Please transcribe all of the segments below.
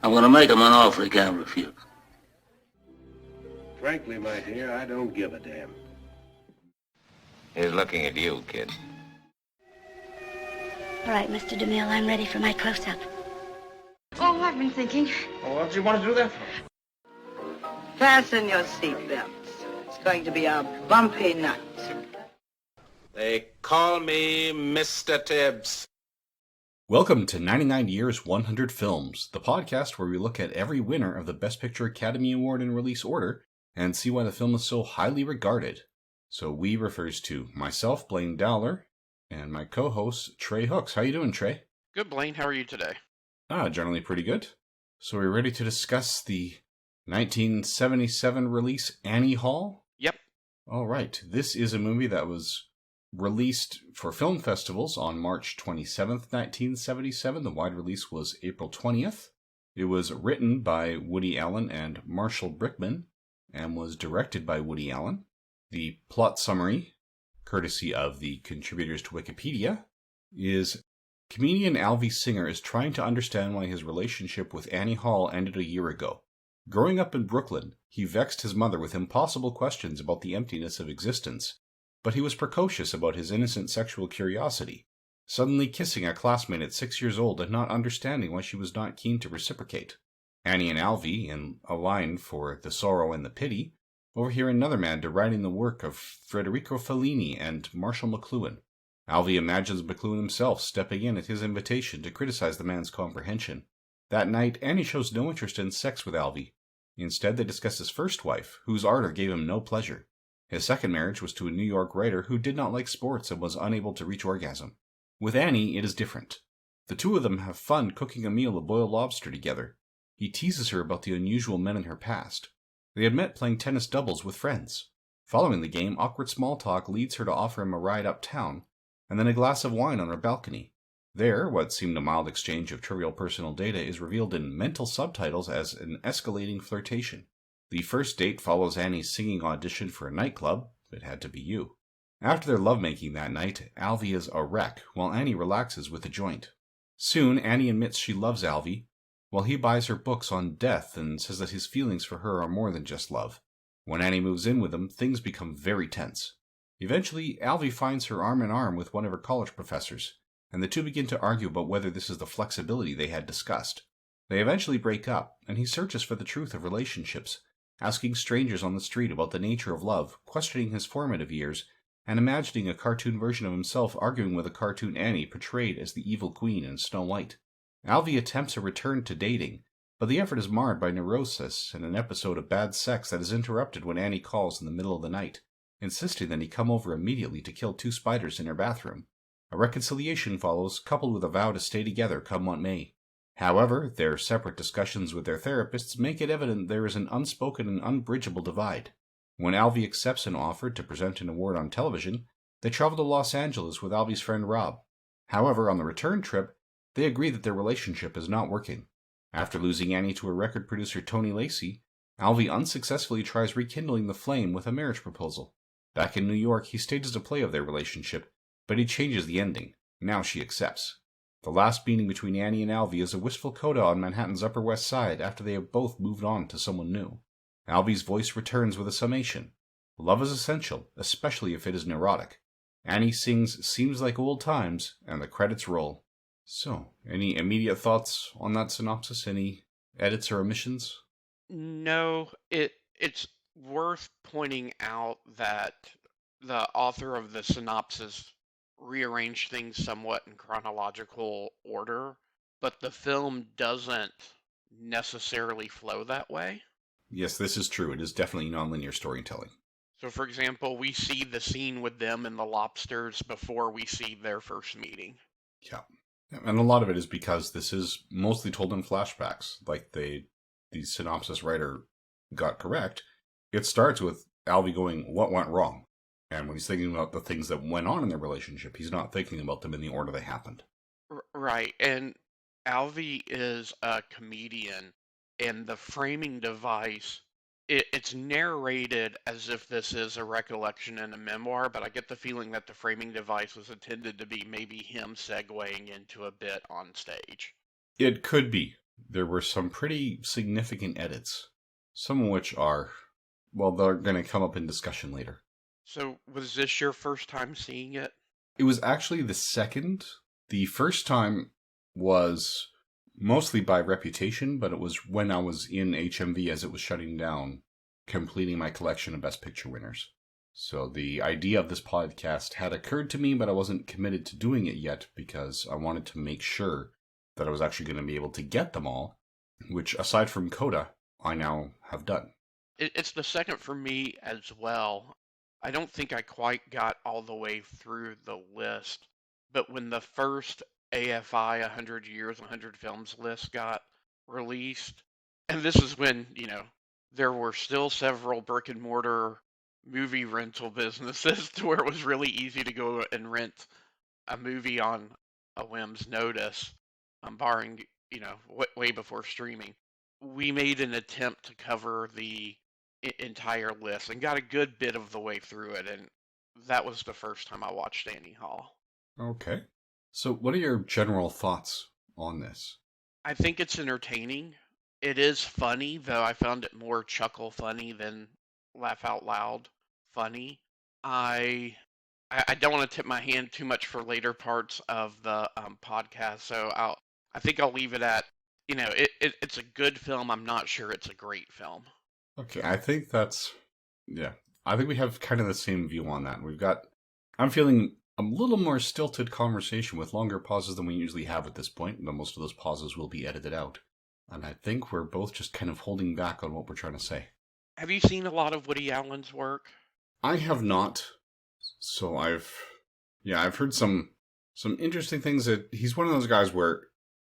I'm going to make him an offer he can't refuse. Frankly, my dear, I don't give a damn. He's looking at you, kid. All right, Mr. DeMille, I'm ready for my close-up. Oh, I've been thinking. Well, what do you want to do that for? Fasten your seatbelts. It's going to be a bumpy night. They call me Mr. Tibbs. Welcome to 99 Years, 100 Films, the podcast where we look at every winner of the Best Picture Academy Award in release order and see why the film is so highly regarded. So we refers to myself, Blaine Dowler, and my co-host, Trey Hooks. How you doing, Trey? Good, Blaine. How are you today? Generally pretty good. So we're ready to discuss the 1977 release Annie Hall? Yep. All right. This is a movie that was released for film festivals on March 27th, 1977. The wide release was April 20th. It was written by Woody Allen and Marshall Brickman and was directed by Woody Allen. The plot summary, courtesy of the contributors to Wikipedia, is comedian Alvy Singer is trying to understand why his relationship with Annie Hall ended a year ago. Growing up in Brooklyn, he vexed his mother with impossible questions about the emptiness of existence, but he was precocious about his innocent sexual curiosity, suddenly kissing a classmate at 6 years old and not understanding why she was not keen to reciprocate. Annie and Alvy, in a line for The Sorrow and the Pity, overhear another man deriding the work of Federico Fellini and Marshall McLuhan. Alvy imagines McLuhan himself stepping in at his invitation to criticize the man's comprehension. That night, Annie shows no interest in sex with Alvy. Instead, they discuss his first wife, whose ardor gave him no pleasure. His second marriage was to a New York writer who did not like sports and was unable to reach orgasm. With Annie, it is different. The two of them have fun cooking a meal of boiled lobster together. He teases her about the unusual men in her past. They had met playing tennis doubles with friends. Following the game, awkward small talk leads her to offer him a ride uptown, and then a glass of wine on her balcony. There, what seemed a mild exchange of trivial personal data is revealed in mental subtitles as an escalating flirtation. The first date follows Annie's singing audition for a nightclub. It had to be you. After their lovemaking that night, Alvy is a wreck, while Annie relaxes with a joint. Soon, Annie admits she loves Alvy, while he buys her books on death and says that his feelings for her are more than just love. When Annie moves in with him, things become very tense. Eventually, Alvy finds her arm in arm with one of her college professors, and the two begin to argue about whether this is the flexibility they had discussed. They eventually break up, and he searches for the truth of relationships, asking strangers on the street about the nature of love, questioning his formative years, and imagining a cartoon version of himself arguing with a cartoon Annie portrayed as the evil queen in Snow White. Alvy attempts a return to dating, but the effort is marred by neurosis and an episode of bad sex that is interrupted when Annie calls in the middle of the night, insisting that he come over immediately to kill 2 spiders in her bathroom. A reconciliation follows, coupled with a vow to stay together come what may. However, their separate discussions with their therapists make it evident there is an unspoken and unbridgeable divide. When Alvy accepts an offer to present an award on television, they travel to Los Angeles with Alvy's friend Rob. However, on the return trip, they agree that their relationship is not working. After losing Annie to her record producer Tony Lacey, Alvy unsuccessfully tries rekindling the flame with a marriage proposal. Back in New York, he stages a play of their relationship, but he changes the ending. Now she accepts. The last meeting between Annie and Alvy is a wistful coda on Manhattan's Upper West Side after they have both moved on to someone new. Alvy's voice returns with a summation. Love is essential, especially if it is neurotic. Annie sings Seems Like Old Times, and the credits roll. So, any immediate thoughts on that synopsis? Any edits or omissions? No, it's worth pointing out that the author of the synopsis rearranged things somewhat in chronological order, but the film doesn't necessarily flow that way. Yes, this is true. It is definitely nonlinear storytelling. So, for example, we see the scene with them and the lobsters before we see their first meeting. Yeah. And a lot of it is because this is mostly told in flashbacks, like the synopsis writer got correct. It starts with Alvy going, what went wrong? And when he's thinking about the things that went on in their relationship, he's not thinking about them in the order they happened. Right, and Alvy is a comedian, and the framing device, it's narrated as if this is a recollection and a memoir, but I get the feeling that the framing device was intended to be maybe him segueing into a bit on stage. It could be. there were some pretty significant edits, some of which are, well, they're going to come up in discussion later. So, was this your first time seeing it? It was actually the second. The first time was mostly by reputation, but it was when I was in HMV as it was shutting down, completing my collection of Best Picture winners. So the idea of this podcast had occurred to me, but I wasn't committed to doing it yet because I wanted to make sure that I was actually going to be able to get them all, which, aside from Coda, I now have done. It's the second for me as well. I don't think I quite got all the way through the list, but when the first AFI 100 Years, 100 Films list got released, and this is when, there were still several brick and mortar movie rental businesses to where it was really easy to go and rent a movie on a whim's notice, barring, way before streaming. We made an attempt to cover the entire list and got a good bit of the way through it, and that was the first time I watched Annie Hall. Okay. So what are your general thoughts on this? I think it's entertaining. It is funny, though I found it more chuckle funny than laugh out loud funny. I don't want to tip my hand too much for later parts of the podcast, so I think I'll leave it at, it's a good film. I'm not sure it's a great film. Okay, I think I think we have kind of the same view on that. I'm feeling a little more stilted conversation with longer pauses than we usually have at this point, though most of those pauses will be edited out. And I think we're both just kind of holding back on what we're trying to say. Have you seen a lot of Woody Allen's work? I have not. So I've heard some interesting things. That he's one of those guys where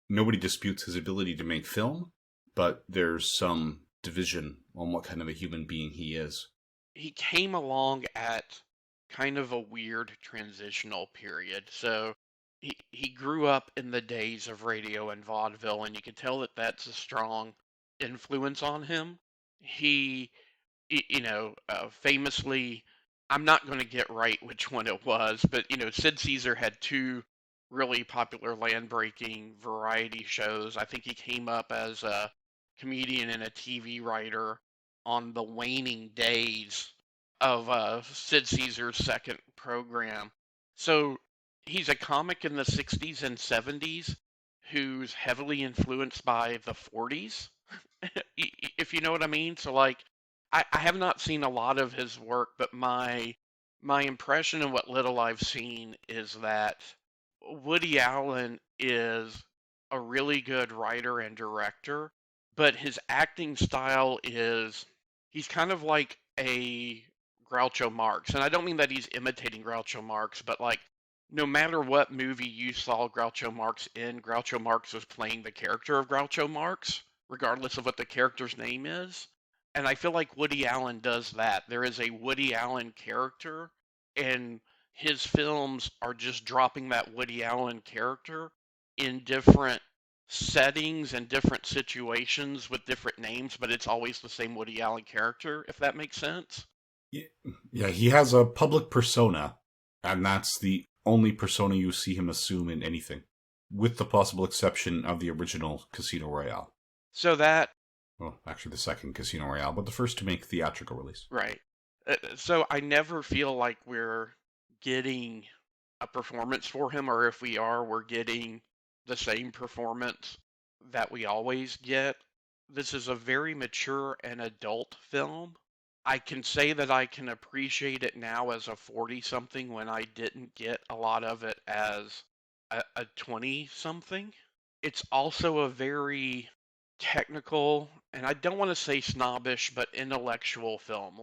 nobody disputes his ability to make film, but there's some division on what kind of a human being he is. He came along at kind of a weird transitional period. So he grew up in the days of radio and vaudeville, and you can tell that that's a strong influence on him. He, famously, I'm not going to get right which one it was, but, Sid Caesar had two really popular land-breaking variety shows. I think he came up as a comedian and a TV writer on the waning days of Sid Caesar's second program. So he's a comic in the 60s and 70s who's heavily influenced by the 40s, if you know what I mean. So, I have not seen a lot of his work, but my impression of what little I've seen is that Woody Allen is a really good writer and director, but his acting style is, he's kind of like a Groucho Marx. And I don't mean that he's imitating Groucho Marx, but no matter what movie you saw Groucho Marx in, Groucho Marx was playing the character of Groucho Marx, regardless of what the character's name is. And I feel like Woody Allen does that. There is a Woody Allen character, and his films are just dropping that Woody Allen character in different settings and different situations with different names, but it's always the same Woody Allen character, if that makes sense. Yeah, he has a public persona, and that's the only persona you see him assume in anything, with the possible exception of the original Casino Royale. So that... Well, actually the second Casino Royale, but the first to make theatrical release. Right. So I never feel like we're getting a performance for him, or if we are, we're getting the same performance that we always get. This is a very mature and adult film. I can say that I can appreciate it now as a 40-something when I didn't get a lot of it as a 20-something. It's also a very technical, and I don't want to say snobbish, but intellectual film.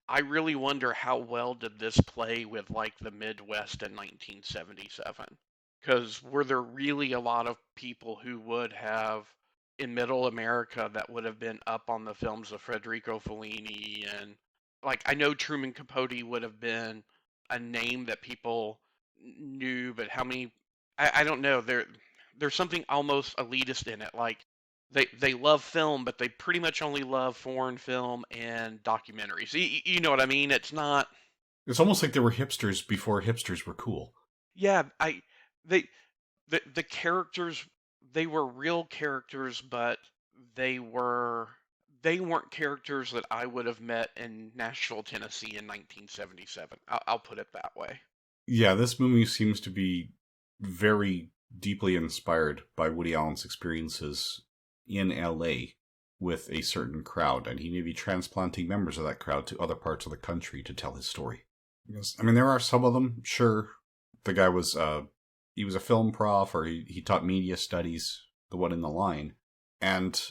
I really wonder how well did this play with the Midwest in 1977? Because were there really a lot of people who would have, in middle America, that would have been up on the films of Federico Fellini? And I know Truman Capote would have been a name that people knew, but how many? I don't know. There's something almost elitist in it. They love film, but they pretty much only love foreign film and documentaries. You know what I mean? It's not... It's almost like there were hipsters before hipsters were cool. Yeah, the characters they were real characters, but they were they weren't characters that I would have met in Nashville, Tennessee in 1977. I'll put it that way. Yeah, this movie seems to be very deeply inspired by Woody Allen's experiences in LA with a certain crowd, and he may be transplanting members of that crowd to other parts of the country to tell his story. Because, I mean, there are some of them, sure. The guy was, he was a film prof, or he taught media studies, the one in the line. And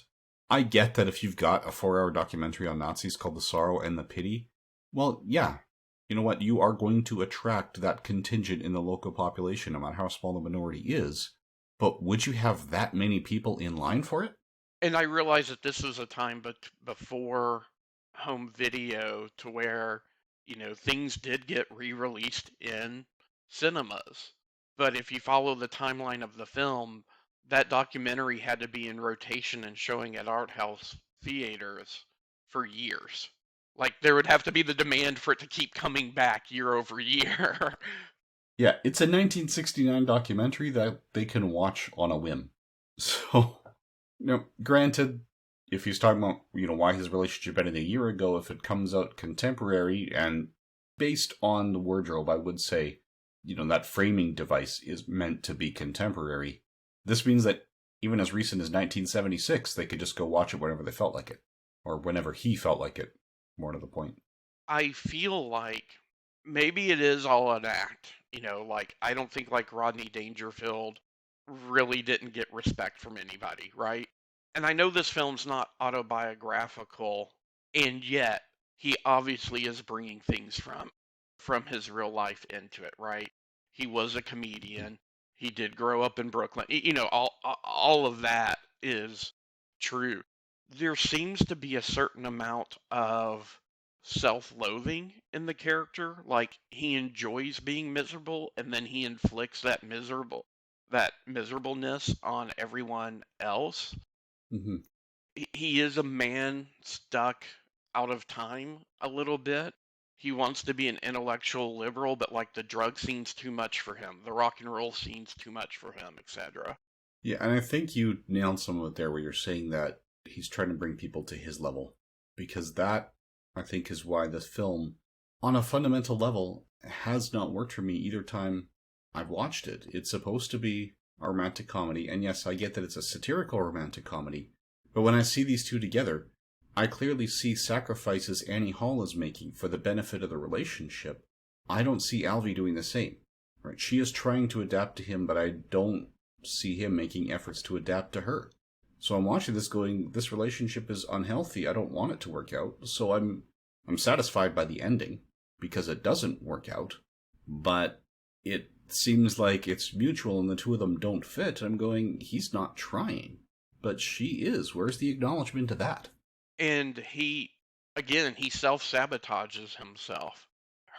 I get that if you've got a 4-hour documentary on Nazis called The Sorrow and the Pity, well, yeah, you know what, you are going to attract that contingent in the local population, no matter how small the minority is. But would you have that many people in line for it? And I realize that this was a time before home video to where, things did get re-released in cinemas. But if you follow the timeline of the film, that documentary had to be in rotation and showing at art house theaters for years. Like, there would have to be the demand for it to keep coming back year over year. Yeah, it's a 1969 documentary that they can watch on a whim. So, granted, if he's talking about, why his relationship ended a year ago, if it comes out contemporary and based on the wardrobe, I would say, that framing device is meant to be contemporary. This means that even as recent as 1976, they could just go watch it whenever they felt like it. Or whenever he felt like it, more to the point. I feel like maybe it is all an act. I don't think like Rodney Dangerfield really didn't get respect from anybody, right? And I know this film's not autobiographical, and yet he obviously is bringing things from his real life into it, right? He was a comedian. He did grow up in Brooklyn. All of that is true. There seems to be a certain amount of self-loathing in the character. Like, he enjoys being miserable, and then he inflicts that miserableness on everyone else. Mm-hmm. He is a man stuck out of time a little bit. He wants to be an intellectual liberal, but like the drug scene's too much for him. The rock and roll scene's too much for him, etc. Yeah, and I think you nailed some of it there where you're saying that he's trying to bring people to his level. Because that, I think, is why this film, on a fundamental level, has not worked for me either time I've watched it. It's supposed to be a romantic comedy, and yes, I get that it's a satirical romantic comedy, but when I see these two together, I clearly see sacrifices Annie Hall is making for the benefit of the relationship. I don't see Alvy doing the same. Right? She is trying to adapt to him, but I don't see him making efforts to adapt to her. So I'm watching this going, this relationship is unhealthy. I don't want it to work out. So I'm satisfied by the ending because it doesn't work out. But it seems like it's mutual and the two of them don't fit. I'm going, he's not trying. But she is. Where's the acknowledgement of that? And he self-sabotages himself.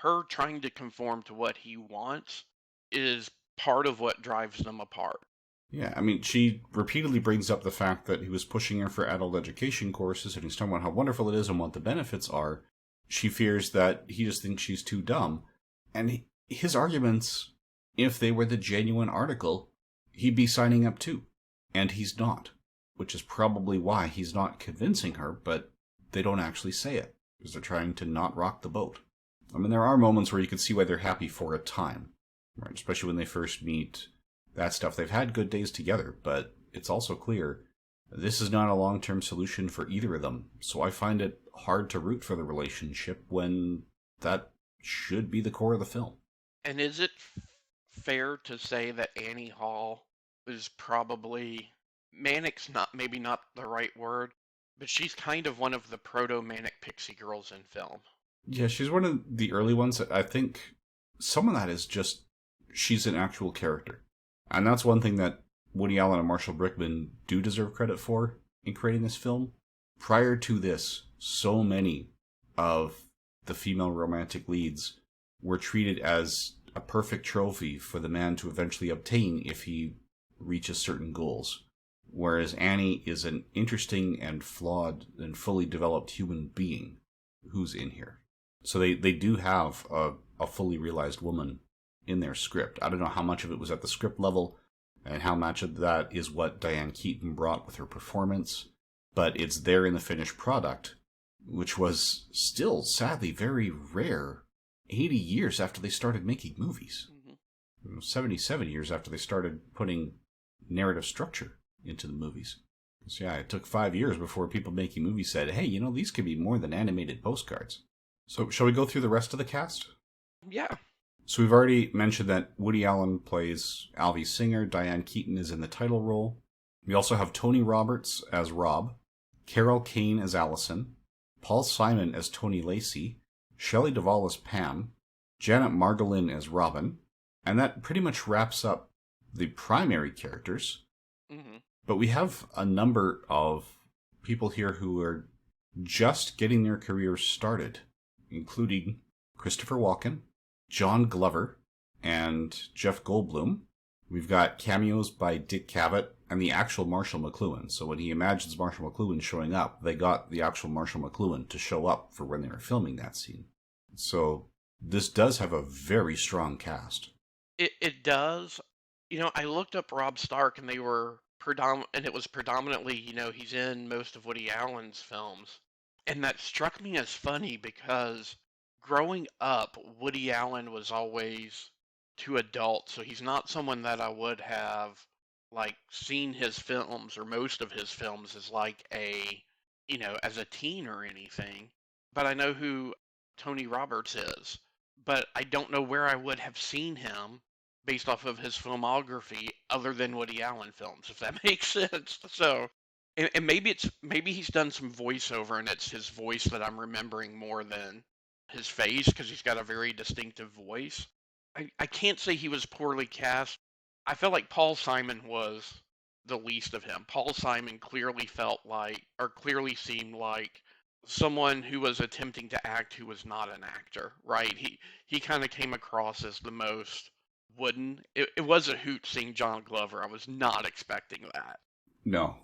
Her trying to conform to what he wants is part of what drives them apart. Yeah, I mean, she repeatedly brings up the fact that he was pushing her for adult education courses and he's talking about how wonderful it is and what the benefits are. She fears that he just thinks she's too dumb. And his arguments, if they were the genuine article, he'd be signing up too. And he's not. Which is probably why he's not convincing her, but they don't actually say it. Because they're trying to not rock the boat. I mean, there are moments where you can see why they're happy for a time. Right? Especially when they first meet. That stuff. They've had good days together, but it's also clear this is not a long-term solution for either of them. So I find it hard to root for the relationship when that should be the core of the film. And is it fair to say that Annie Hall is probably... Manic's maybe not the right word, but she's kind of one of the proto-manic pixie girls in film. Yeah, she's one of the early ones. I think some of that is just she's an actual character. And that's one thing that Woody Allen and Marshall Brickman do deserve credit for in creating this film. Prior to this, so many of the female romantic leads were treated as a perfect trophy for the man to eventually obtain if he reaches certain goals. Whereas Annie is an interesting and flawed and fully developed human being who's in here. So they do have a fully realized woman in their script. I don't know how much of it was at the script level, and how much of that is what Diane Keaton brought with her performance, but it's there in the finished product, which was still, sadly, very rare 80 years after they started making movies. 77 years after they started putting narrative structure into the movies. So yeah, it took 5 years before people making movies said, hey, you know, these could be more than animated postcards. So shall we go through the rest of the cast? Yeah. So we've already mentioned that Woody Allen plays Alvy Singer, Diane Keaton is in the title role. We also have Tony Roberts as Rob, Carol Kane as Allison, Paul Simon as Tony Lacey, Shelley Duvall as Pam, Janet Margolin as Robin, and that pretty much wraps up the primary characters. Mm-hmm. But we have a number of people here who are just getting their careers started, including Christopher Walken, John Glover, and Jeff Goldblum. We've got cameos by Dick Cavett and the actual Marshall McLuhan. So when he imagines Marshall McLuhan showing up, they got the actual Marshall McLuhan to show up for when they were filming that scene. So this does have a very strong cast. It does. You know, I looked up Rob Stark, and they were and it was predominantly, you know, he's in most of Woody Allen's films. And that struck me as funny because growing up, Woody Allen was always too adult, so he's not someone that I would have, like, seen his films or most of his films as like a, you know, as a teen or anything. But I know who Tony Roberts is, but I don't know where I would have seen him based off of his filmography other than Woody Allen films, if that makes sense. So, and maybe he's done some voiceover and it's his voice that I'm remembering more than his face, because he's got a very distinctive voice. I can't say he was poorly cast. I felt like Paul Simon was the least of him. Paul Simon clearly seemed like someone who was attempting to act who was not an actor, right? He kind of came across as the most wooden. It was a hoot seeing John Glover. I was not expecting that. No.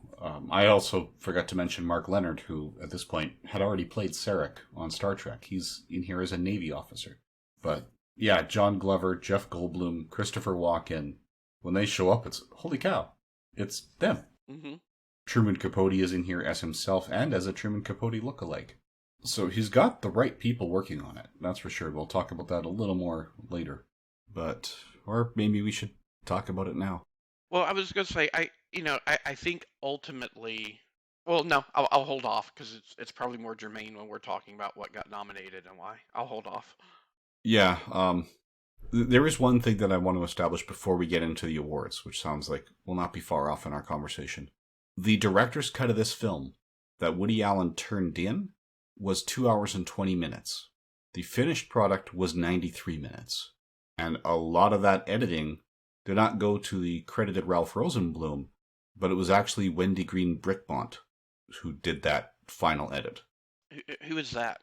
I also forgot to mention Mark Leonard, who at this point had already played Sarek on Star Trek. He's in here as a Navy officer. But yeah, John Glover, Jeff Goldblum, Christopher Walken, when they show up, it's holy cow. It's them. Mm-hmm. Truman Capote is in here as himself and as a Truman Capote lookalike. So he's got the right people working on it, that's for sure. We'll talk about that a little more later. Or maybe we should talk about it now. Well, I was going to say, I think ultimately, well, no, I'll hold off because it's probably more germane when we're talking about what got nominated and why. I'll hold off. Yeah, there is one thing that I want to establish before we get into the awards, which sounds like will not be far off in our conversation. The director's cut of this film that Woody Allen turned in was 2 hours and 20 minutes. The finished product was 93 minutes. And a lot of that editing did not go to the credited Ralph Rosenblum, but it was actually Wendy Green Brickmont who did that final edit. Who is that?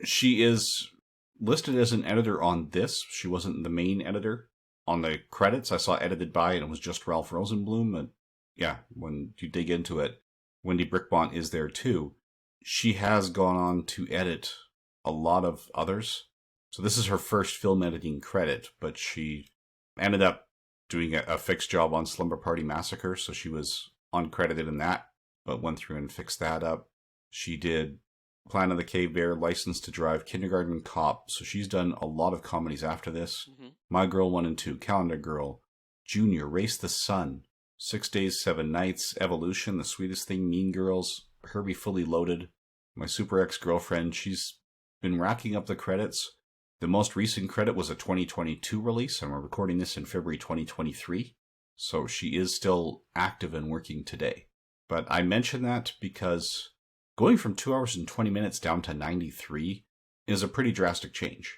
She is listed as an editor on this. She wasn't the main editor. On the credits, I saw edited by, and it was just Ralph Rosenblum. And yeah, when you dig into it, Wendy Brickmont is there too. She has gone on to edit a lot of others. So this is her first film editing credit, but she ended up doing a fixed job on Slumber Party Massacre, so she was uncredited in that, but went through and fixed that up. She did Plan of the Cave Bear, License to Drive, Kindergarten Cop, so she's done a lot of comedies after this. Mm-hmm. My Girl 1 and 2, Calendar Girl, Junior, Race the Sun, 6 Days, 7 Nights, Evolution, The Sweetest Thing, Mean Girls, Herbie Fully Loaded, My Super Ex-Girlfriend. She's been racking up the credits. The most recent credit was a 2022 release, and we're recording this in February 2023, so she is still active and working today. But I mention that because going from 2 hours and 20 minutes down to 93 is a pretty drastic change.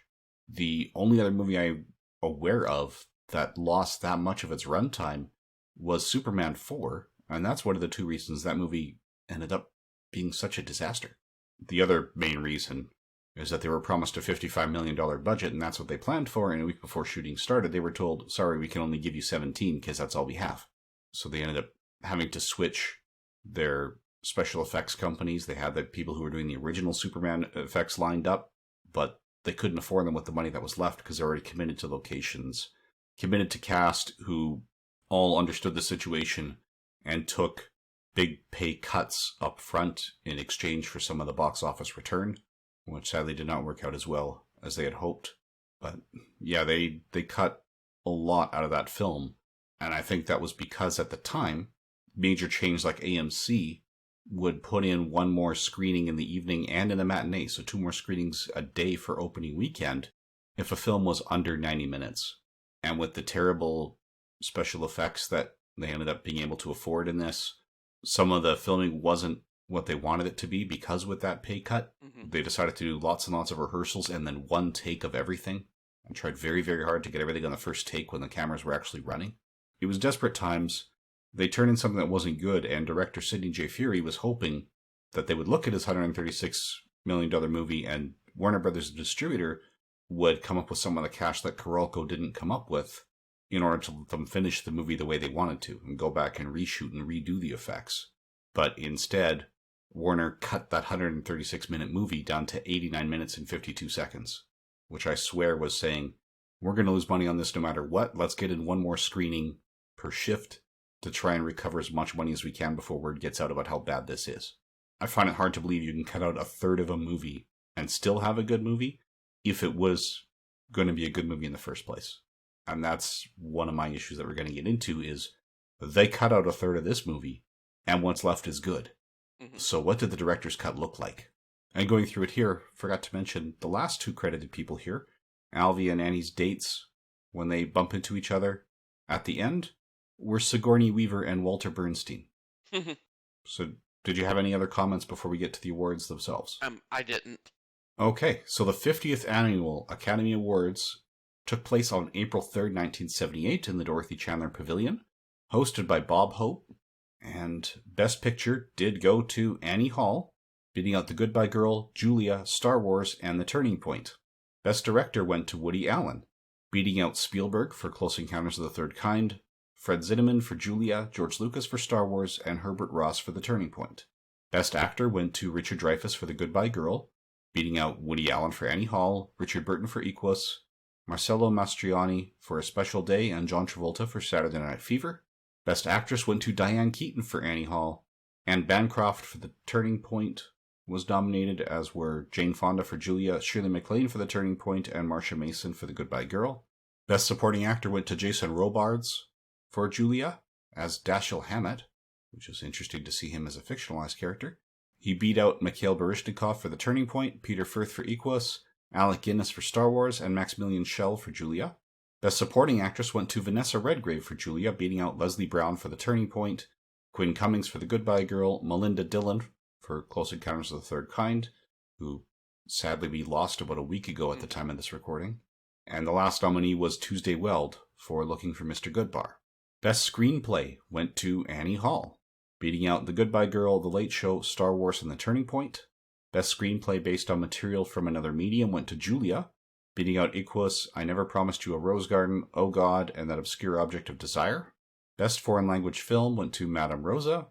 The only other movie I'm aware of that lost that much of its runtime was Superman 4, and that's one of the two reasons that movie ended up being such a disaster. The other main reason is that they were promised a $55 million budget, and that's what they planned for, and a week before shooting started, they were told, sorry, we can only give you 17 because that's all we have. So they ended up having to switch their special effects companies. They had the people who were doing the original Superman effects lined up, but they couldn't afford them with the money that was left because they're already committed to locations, committed to cast who all understood the situation and took big pay cuts up front in exchange for some of the box office return, which sadly did not work out as well as they had hoped. But yeah, they cut a lot out of that film, and I think that was because at the time, major chains like AMC would put in one more screening in the evening and in the matinee, so 2 more screenings a day for opening weekend, if a film was under 90 minutes. And with the terrible special effects that they ended up being able to afford in this, some of the filming wasn't what they wanted it to be, because with that pay cut, they decided to do lots and lots of rehearsals and then one take of everything, and tried very, very hard to get everything on the first take when the cameras were actually running. It was desperate times. They turned in something that wasn't good, and director Sidney J. Furie was hoping that they would look at his $136 million movie, and Warner Brothers, the distributor, would come up with some of the cash that Carolco didn't come up with in order to let them finish the movie the way they wanted to, and go back and reshoot and redo the effects. But instead, Warner cut that 136-minute movie down to 89 minutes and 52 seconds, which I swear was saying, we're going to lose money on this no matter what. Let's get in one more screening per shift to try and recover as much money as we can before word gets out about how bad this is. I find it hard to believe you can cut out a third of a movie and still have a good movie if it was going to be a good movie in the first place. And that's one of my issues that we're going to get into, is they cut out a third of this movie and what's left is good. So what did the director's cut look like? And going through it here, forgot to mention the last 2 credited people here, Alvy and Annie's dates when they bump into each other at the end were Sigourney Weaver and Walter Bernstein. So did you have any other comments before we get to the awards themselves? I didn't. Okay, so the 50th Annual Academy Awards took place on April 3rd, 1978 in the Dorothy Chandler Pavilion, hosted by Bob Hope, and Best Picture did go to Annie Hall, beating out The Goodbye Girl, Julia, Star Wars, and The Turning Point. Best Director went to Woody Allen, beating out Spielberg for Close Encounters of the Third Kind, Fred Zinnemann for Julia, George Lucas for Star Wars, and Herbert Ross for The Turning Point. Best Actor went to Richard Dreyfuss for The Goodbye Girl, beating out Woody Allen for Annie Hall, Richard Burton for Equus, Marcello Mastroianni for A Special Day, and John Travolta for Saturday Night Fever. Best Actress went to Diane Keaton for Annie Hall, Anne Bancroft for The Turning Point was nominated, as were Jane Fonda for Julia, Shirley MacLaine for The Turning Point, and Marcia Mason for The Goodbye Girl. Best Supporting Actor went to Jason Robards for Julia, as Dashiell Hammett, which is interesting to see him as a fictionalized character. He beat out Mikhail Baryshnikov for The Turning Point, Peter Firth for Equus, Alec Guinness for Star Wars, and Maximilian Schell for Julia. Best Supporting Actress went to Vanessa Redgrave for Julia, beating out Leslie Brown for The Turning Point, Quinn Cummings for The Goodbye Girl, Melinda Dillon for Close Encounters of the Third Kind, who sadly we lost about a week ago at the time of this recording, and the last nominee was Tuesday Weld for Looking for Mr. Goodbar. Best Screenplay went to Annie Hall, beating out The Goodbye Girl, The Late Show, Star Wars, and The Turning Point. Best Screenplay based on material from another medium went to Julia, beating out Equus, I Never Promised You a Rose Garden, Oh God, and That Obscure Object of Desire. Best Foreign Language Film went to Madame Rosa,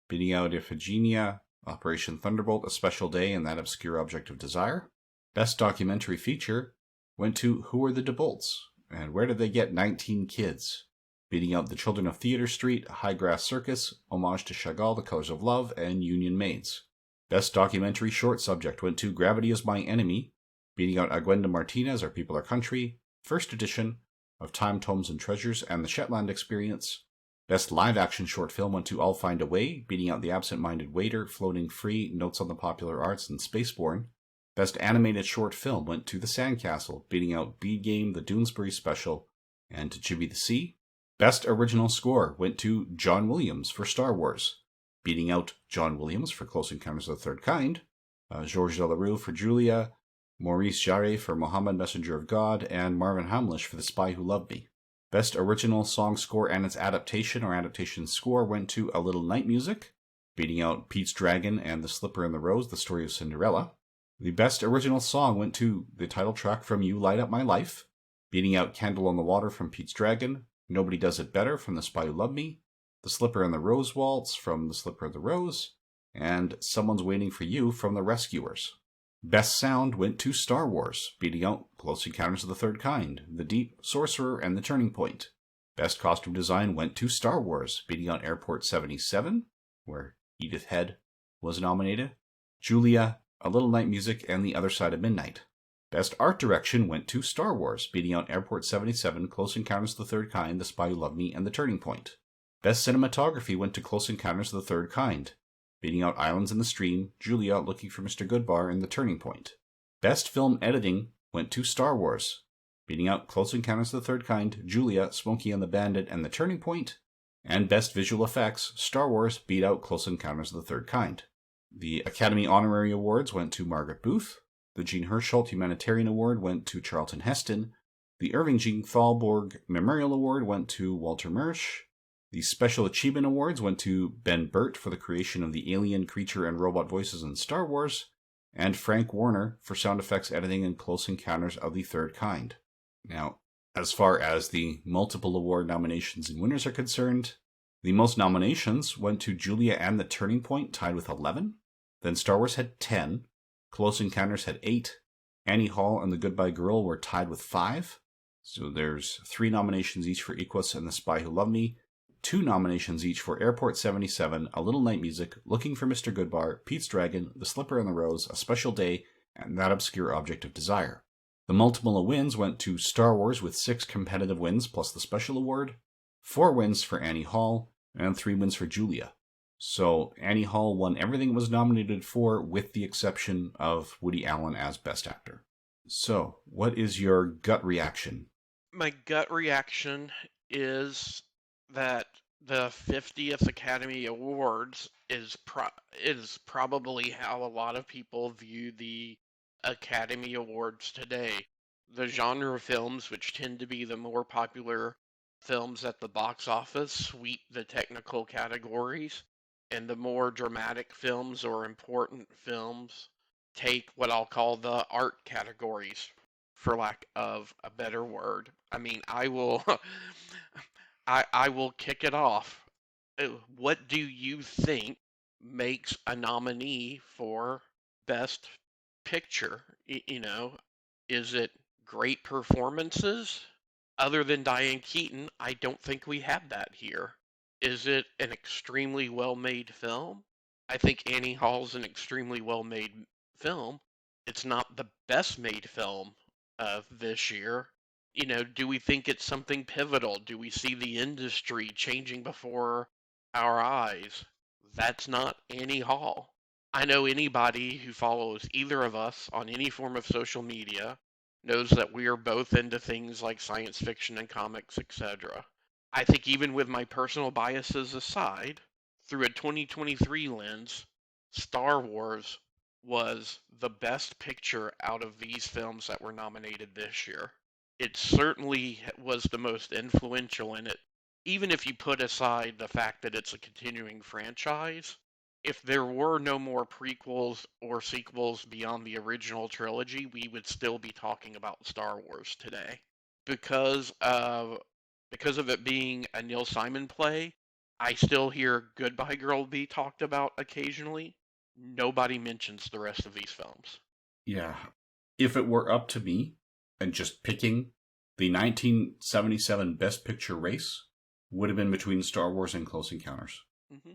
beating out Iphigenia, Operation Thunderbolt, A Special Day, and That Obscure Object of Desire. Best Documentary Feature went to Who Are the DeBolts, and Where Did They Get 19 Kids, beating out The Children of Theatre Street, High Grass Circus, Homage to Chagall, The Colors of Love, and Union Maids. Best Documentary Short Subject went to Gravity is My Enemy, beating out Aguenda Martinez, Our People, Our Country, first edition of Time, Tomes, and Treasures, and The Shetland Experience. Best Live Action Short Film went to I'll Find a Way, beating out The Absent-Minded Waiter, Floating Free, Notes on the Popular Arts, and Spaceborne. Best Animated Short Film went to The Sandcastle, beating out Bead Game, The Doonesbury Special, and To Jimmy the Sea. Best Original Score went to John Williams for Star Wars, beating out John Williams for Close Encounters of the Third Kind, Georges Delarue for Julia, Maurice Jarre for Muhammad Messenger of God, and Marvin Hamlish for The Spy Who Loved Me. Best Original Song Score and its adaptation or adaptation score went to A Little Night Music, beating out Pete's Dragon and The Slipper and the Rose, The Story of Cinderella. The Best Original Song went to the title track from You Light Up My Life, beating out Candle on the Water from Pete's Dragon, Nobody Does It Better from The Spy Who Loved Me, The Slipper and the Rose Waltz from The Slipper and the Rose, and Someone's Waiting for You from The Rescuers. Best Sound went to Star Wars, beating out Close Encounters of the Third Kind, The Deep, Sorcerer, and The Turning Point. Best Costume Design went to Star Wars, beating out Airport 77, where Edith Head was nominated, Julia, A Little Night Music, and The Other Side of Midnight. Best Art Direction went to Star Wars, beating out Airport 77, Close Encounters of the Third Kind, The Spy Who Loved Me, and The Turning Point. Best Cinematography went to Close Encounters of the Third Kind, beating out Islands in the Stream, Julia, Looking for Mr. Goodbar, and The Turning Point. Best Film Editing went to Star Wars, beating out Close Encounters of the Third Kind, Julia, Smokey and the Bandit, and The Turning Point. And Best Visual Effects, Star Wars beat out Close Encounters of the Third Kind. The Academy Honorary Awards went to Margaret Booth. The Jean Hersholt Humanitarian Award went to Charlton Heston. The Irving Jean Thalborg Memorial Award went to Walter Murch. The Special Achievement Awards went to Ben Burt for the creation of the alien, creature, and robot voices in Star Wars, and Frank Warner for sound effects editing in Close Encounters of the Third Kind. Now, as far as the multiple award nominations and winners are concerned, the most nominations went to Julia and The Turning Point, tied with 11. Then Star Wars had 10. Close Encounters had 8. Annie Hall and The Goodbye Girl were tied with 5. So there's 3 nominations each for Equus and The Spy Who Loved Me, 2 nominations each for Airport 77, A Little Night Music, Looking for Mr. Goodbar, Pete's Dragon, The Slipper and the Rose, A Special Day, and That Obscure Object of Desire. The multiple wins went to Star Wars with 6 competitive wins plus the special award, 4 wins for Annie Hall, and 3 wins for Julia. So Annie Hall won everything it was nominated for, with the exception of Woody Allen as Best Actor. So, what is your gut reaction? My gut reaction is that the 50th Academy Awards is probably how a lot of people view the Academy Awards today. The genre films, which tend to be the more popular films at the box office, sweep the technical categories, and the more dramatic films or important films take what I'll call the art categories, for lack of a better word. I mean, I will I will kick it off. What do you think makes a nominee for Best Picture? Is it great performances? Other than Diane Keaton, I don't think we have that here. Is it an extremely well-made film? I think Annie Hall's an extremely well-made film. It's not the best-made film of this year. Do we think it's something pivotal? Do we see the industry changing before our eyes? That's not Annie Hall. I know anybody who follows either of us on any form of social media knows that we are both into things like science fiction and comics, etc. I think even with my personal biases aside, through a 2023 lens, Star Wars was the best picture out of these films that were nominated this year. It certainly was the most influential in it. Even if you put aside the fact that it's a continuing franchise, if there were no more prequels or sequels beyond the original trilogy, we would still be talking about Star Wars today. Because of it being a Neil Simon play, I still hear Goodbye Girl be talked about occasionally. Nobody mentions the rest of these films. Yeah. If it were up to me, and just picking, the 1977 Best Picture race would have been between Star Wars and Close Encounters. Mm-hmm.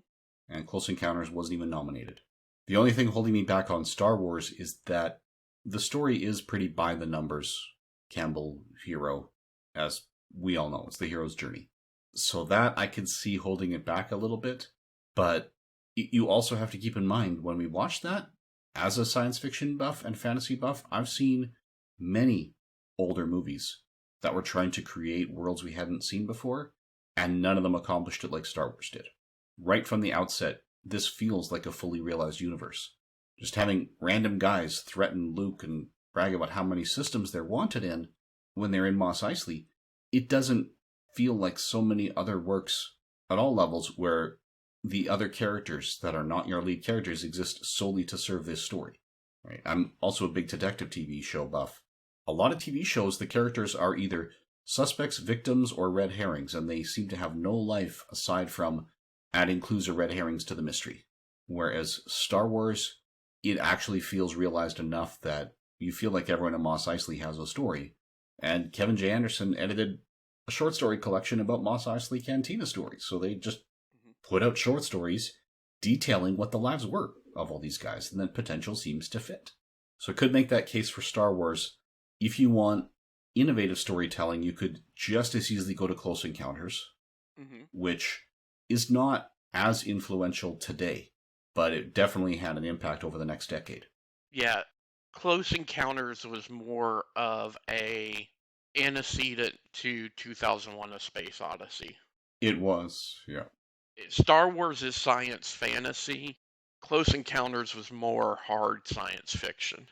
And Close Encounters wasn't even nominated. The only thing holding me back on Star Wars is that the story is pretty by the numbers. Campbell hero, as we all know, it's the hero's journey. So that I can see holding it back a little bit. But you also have to keep in mind, when we watch that, as a science fiction buff and fantasy buff, I've seen many older movies that were trying to create worlds we hadn't seen before, and none of them accomplished it like Star Wars did. Right from the outset, this feels like a fully realized universe. Just having random guys threaten Luke and brag about how many systems they're wanted in when they're in Mos Eisley, it doesn't feel like so many other works at all levels where the other characters that are not your lead characters exist solely to serve this story. Right? I'm also a big detective TV show buff. A lot of TV shows, the characters are either suspects, victims, or red herrings, and they seem to have no life aside from adding clues or red herrings to the mystery. Whereas Star Wars, it actually feels realized enough that you feel like everyone in Mos Eisley has a story. And Kevin J. Anderson edited a short story collection about Mos Eisley Cantina stories. So they just put out short stories detailing what the lives were of all these guys, and then potential seems to fit. So it could make that case for Star Wars. If you want innovative storytelling, you could just as easily go to Close Encounters, which is not as influential today, but it definitely had an impact over the next decade. Yeah, Close Encounters was more of a antecedent to 2001: A Space Odyssey. It was, yeah. Star Wars is science fantasy. Close Encounters was more hard science fiction.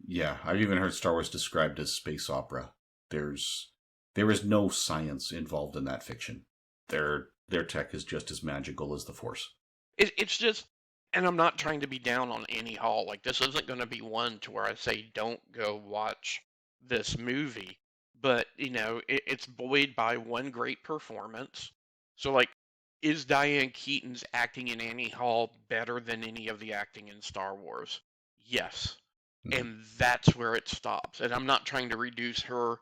Yeah, I've even heard Star Wars described as space opera. There is no science involved in that fiction. Their tech is just as magical as the Force. It's just, and I'm not trying to be down on Annie Hall. Like, this isn't going to be one to where I say don't go watch this movie. But, it's buoyed by one great performance. So, like, is Diane Keaton's acting in Annie Hall better than any of the acting in Star Wars? Yes. And that's where it stops. And I'm not trying to reduce her,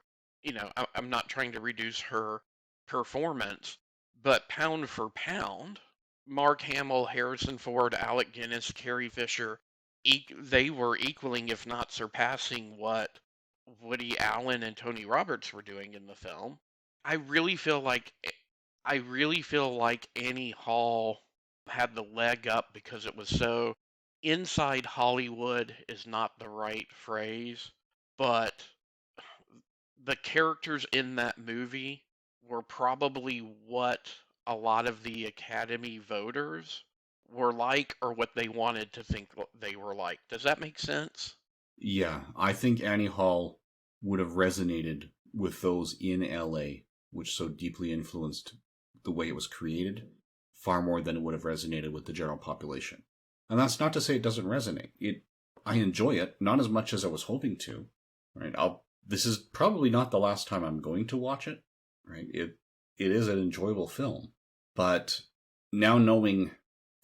I'm not trying to reduce her performance, but pound for pound, Mark Hamill, Harrison Ford, Alec Guinness, Carrie Fisher, they were equaling, if not surpassing, what Woody Allen and Tony Roberts were doing in the film. I really feel like Annie Hall had the leg up because it was so inside Hollywood is not the right phrase, but the characters in that movie were probably what a lot of the Academy voters were like, or what they wanted to think they were like. Does that make sense? Yeah, I think Annie Hall would have resonated with those in LA, which so deeply influenced the way it was created, far more than it would have resonated with the general population. And that's not to say it doesn't resonate. I enjoy it, not as much as I was hoping to. Right? This is probably not the last time I'm going to watch it. Right? It is an enjoyable film. But now knowing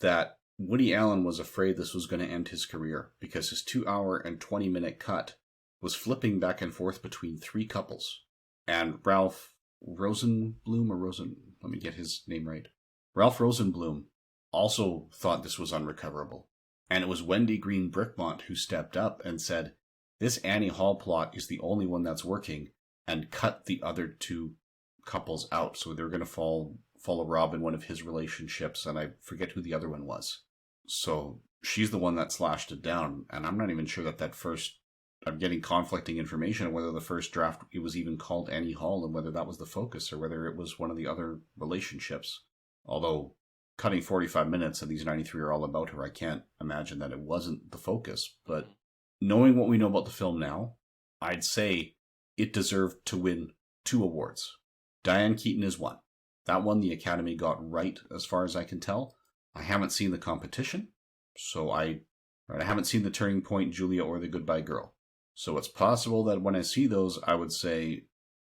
that Woody Allen was afraid this was going to end his career because his 2-hour and 20-minute cut was flipping back and forth between 3 couples. And Ralph Rosenblum, let me get his name right. Ralph Rosenblum also thought this was unrecoverable. And it was Wendy Green Brickmont who stepped up and said, this Annie Hall plot is the only one that's working, and cut the other 2 couples out. So they're going to follow Rob in one of his relationships, and I forget who the other one was. So she's the one that slashed it down, and I'm not even sure that first... I'm getting conflicting information on whether the first draft, it was even called Annie Hall, and whether that was the focus, or whether it was one of the other relationships. Although, cutting 45 minutes and these 93 are all about her, I can't imagine that it wasn't the focus. But knowing what we know about the film now, I'd say it deserved to win 2 awards. Diane Keaton is one. That one the Academy got right, as far as I can tell. I haven't seen the competition, so I haven't seen The Turning Point, Julia, or The Goodbye Girl. So it's possible that when I see those, I would say,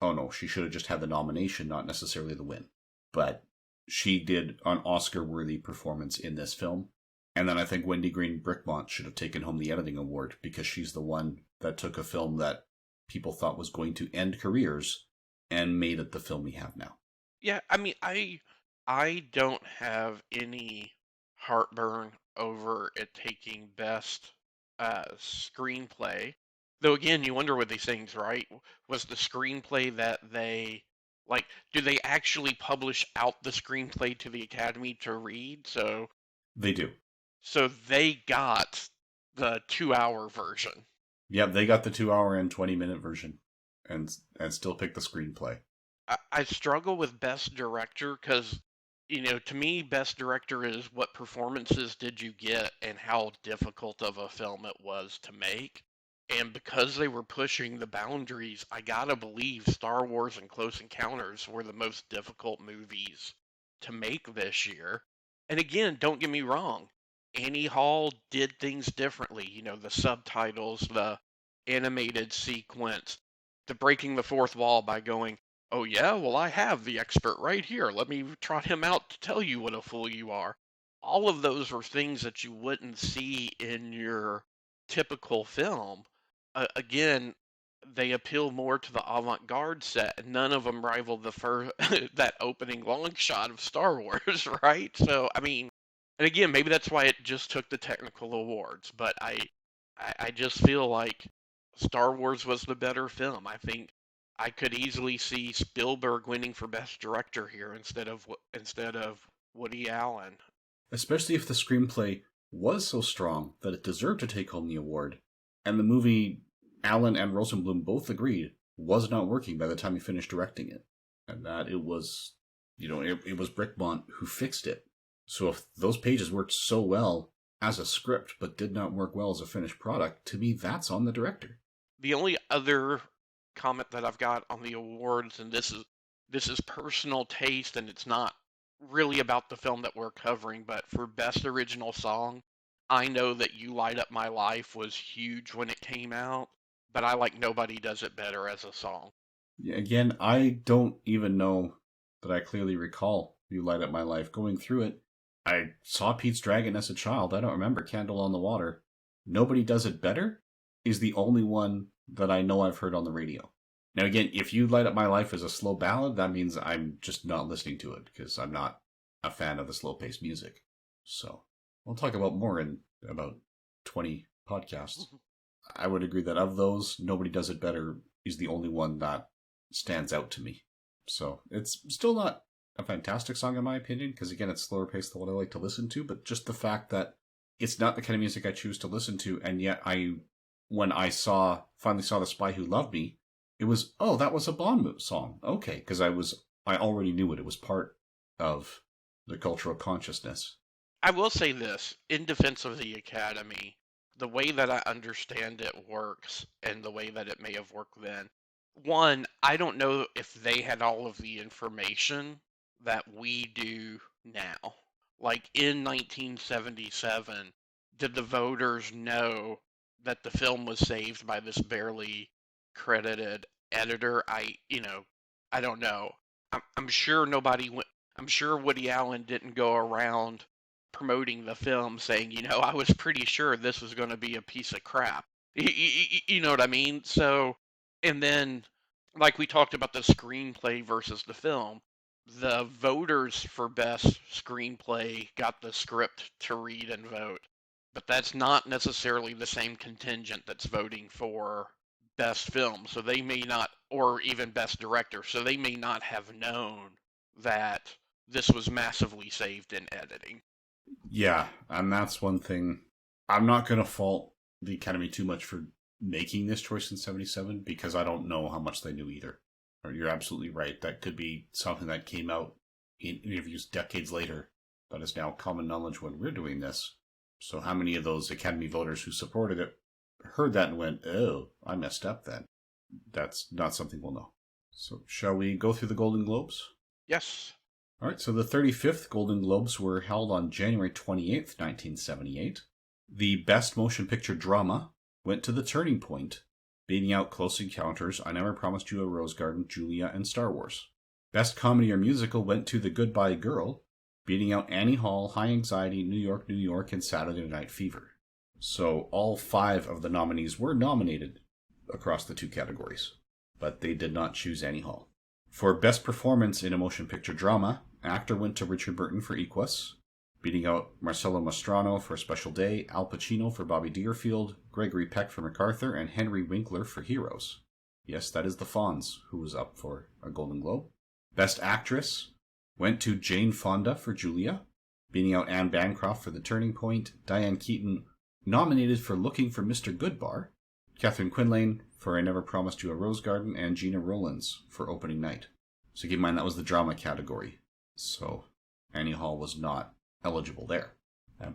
oh no, she should have just had the nomination, not necessarily the win. But she did an Oscar-worthy performance in this film. And then I think Wendy Green Brickmont should have taken home the editing award, because she's the one that took a film that people thought was going to end careers and made it the film we have now. Yeah, I mean, I don't have any heartburn over it taking best screenplay. Though again, you wonder with these things, right? Was the screenplay that they do they actually publish out the screenplay to the Academy to read? So they do. So they got the 2-hour version. Yep, they got the 2-hour and 20-minute version, and still picked the screenplay. I struggle with Best Director because, to me, Best Director is what performances did you get and how difficult of a film it was to make. And because they were pushing the boundaries, I gotta believe Star Wars and Close Encounters were the most difficult movies to make this year. And again, don't get me wrong, Annie Hall did things differently. The subtitles, the animated sequence, the breaking the fourth wall by going, oh yeah, well I have the expert right here. Let me trot him out to tell you what a fool you are. All of those were things that you wouldn't see in your typical film. Again, they appeal more to the avant-garde set, and none of them rival the first that opening long shot of Star Wars, right? So, I mean, and again, maybe that's why it just took the technical awards, but I just feel like Star Wars was the better film. I think I could easily see Spielberg winning for Best Director here instead of Woody Allen. Especially if the screenplay was so strong that it deserved to take home the award, and the movie Allen and Rosenblum both agreed was not working by the time he finished directing it, and that it was, it was Brickmont who fixed it. So if those pages worked so well as a script but did not work well as a finished product, to me that's on the director. The only other comment that I've got on the awards, and this is personal taste, and it's not really about the film that we're covering, but for Best Original Song, I know that You Light Up My Life was huge when it came out, but I like Nobody Does It Better as a song. Yeah, again, I don't even know that I clearly recall You Light Up My Life. Going through it, I saw Pete's Dragon as a child. I don't remember Candle on the Water. Nobody Does It Better is the only one that I know I've heard on the radio. Now again, if You Light Up My Life is a slow ballad, that means I'm just not listening to it, because I'm not a fan of the slow-paced music. So, we'll talk about more in about 20 podcasts. I would agree that of those, Nobody Does It Better is the only one that stands out to me. So, it's still not a fantastic song in my opinion, because again, it's slower paced than what I like to listen to, but just the fact that it's not the kind of music I choose to listen to, and yet when I finally saw The Spy Who Loved Me, it was, oh, that was a Bond song. Okay, because I already knew it. It was part of the cultural consciousness. I will say this, in defense of the Academy, the way that I understand it works, and the way that it may have worked then, one, I don't know if they had all of the information that we do now. Like in 1977, did the voters know that the film was saved by this barely credited editor? I don't know. I'm sure I'm sure Woody Allen didn't go around promoting the film saying, I was pretty sure this was going to be a piece of crap. You know what I mean? So, and then, like we talked about the screenplay versus the film, the voters for best screenplay got the script to read and vote. But that's not necessarily the same contingent that's voting for best film. So they may not, or even best director, so they may not have known that this was massively saved in editing. Yeah, and that's one thing. I'm not going to fault the Academy too much for making this choice in 77, because I don't know how much they knew either. You're absolutely right. That could be something that came out in interviews decades later, but is now common knowledge when we're doing this. So how many of those Academy voters who supported it heard that and went, oh, I messed up then? That's not something we'll know. So shall we go through the Golden Globes? Yes. All right, so the 35th Golden Globes were held on January 28th, 1978. The Best Motion Picture Drama went to The Turning Point, beating out Close Encounters, I Never Promised You a Rose Garden, Julia, and Star Wars. Best Comedy or Musical went to The Goodbye Girl, beating out Annie Hall, High Anxiety, New York, New York, and Saturday Night Fever. So all 5 of the nominees were nominated across the 2 categories, but they did not choose Annie Hall. For Best Performance in a Motion Picture Drama, actor went to Richard Burton for Equus, beating out Marcello Mastrano for Special Day, Al Pacino for Bobby Deerfield, Gregory Peck for MacArthur, and Henry Winkler for Heroes. Yes, that is the Fonz who was up for a Golden Globe. Best Actress went to Jane Fonda for Julia, beating out Anne Bancroft for The Turning Point, Diane Keaton nominated for Looking for Mr. Goodbar, Catherine Quinlan for I Never Promised You a Rose Garden, and Gina Rowlands for Opening Night. So keep in mind that was the drama category, so Annie Hall was not eligible there.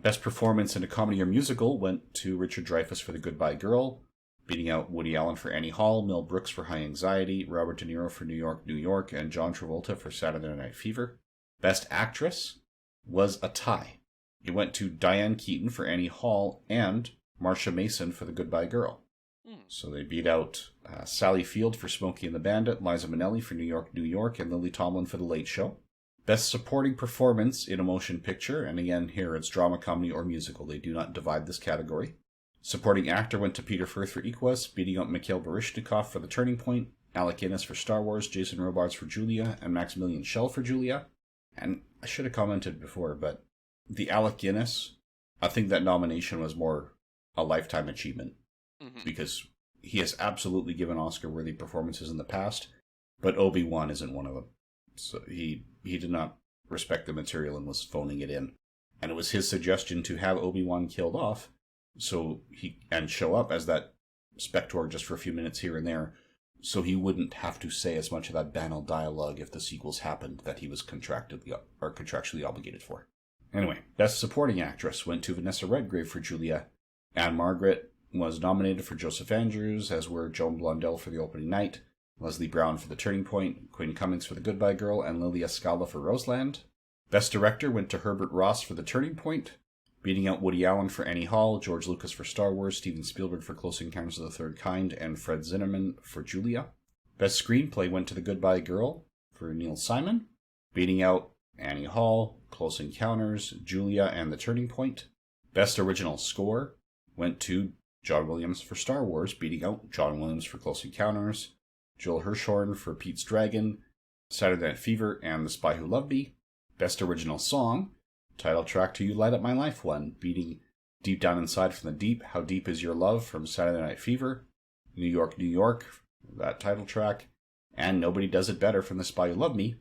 Best Performance in a Comedy or Musical went to Richard Dreyfuss for The Goodbye Girl, beating out Woody Allen for Annie Hall, Mel Brooks for High Anxiety, Robert De Niro for New York, New York, and John Travolta for Saturday Night Fever. Best Actress was a tie. It went to Diane Keaton for Annie Hall and Marsha Mason for The Goodbye Girl. So they beat out Sally Field for Smokey and the Bandit, Liza Minnelli for New York, New York, and Lily Tomlin for The Late Show. Best Supporting Performance in a Motion Picture, and again here it's drama, comedy, or musical. They do not divide this category. Supporting actor went to Peter Firth for Equus, beating out Mikhail Baryshnikov for The Turning Point, Alec Guinness for Star Wars, Jason Robards for Julia, and Maximilian Schell for Julia. And I should have commented before, but the Alec Guinness, I think that nomination was more a lifetime achievement. Because he has absolutely given Oscar-worthy performances in the past, but Obi-Wan isn't one of them. So he did not respect the material and was phoning it in. And it was his suggestion to have Obi-Wan killed off and show up as that Spector just for a few minutes here and there, so he wouldn't have to say as much of that banal dialogue if the sequels happened that he was contractually obligated for. Anyway, Best Supporting Actress went to Vanessa Redgrave for Julia. Anne Margaret was nominated for Joseph Andrews, as were Joan Blondell for The Opening Night, Leslie Brown for The Turning Point, Quinn Cummings for The Goodbye Girl, and Lilia Scala for Roseland. Best Director went to Herbert Ross for The Turning Point, beating out Woody Allen for Annie Hall, George Lucas for Star Wars, Steven Spielberg for Close Encounters of the Third Kind, and Fred Zinnemann for Julia. Best Screenplay went to The Goodbye Girl for Neil Simon, beating out Annie Hall, Close Encounters, Julia, and The Turning Point. Best Original Score went to John Williams for Star Wars, beating out John Williams for Close Encounters, Joel Hirschhorn for Pete's Dragon, Saturday Night Fever, and The Spy Who Loved Me. Best Original Song, title track to You Light Up My Life won, beating Deep Down Inside from the Deep, How Deep Is Your Love from Saturday Night Fever, New York, New York, that title track, and Nobody Does It Better from The Spy Who Loved Me.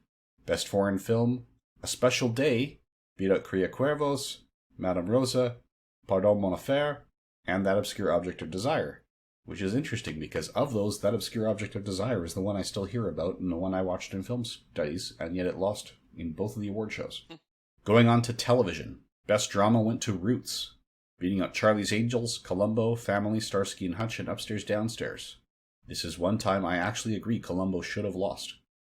Best Foreign Film, A Special Day, beat out Cria Cuervos, Madame Rosa, Pardon Mon Affaire, and That Obscure Object of Desire, which is interesting because of those, That Obscure Object of Desire is the one I still hear about and the one I watched in film studies, and yet it lost in both of the award shows. Going on to television, Best Drama went to Roots, beating out Charlie's Angels, Columbo, Family, Starsky and Hutch, and Upstairs Downstairs. This is one time I actually agree Columbo should have lost.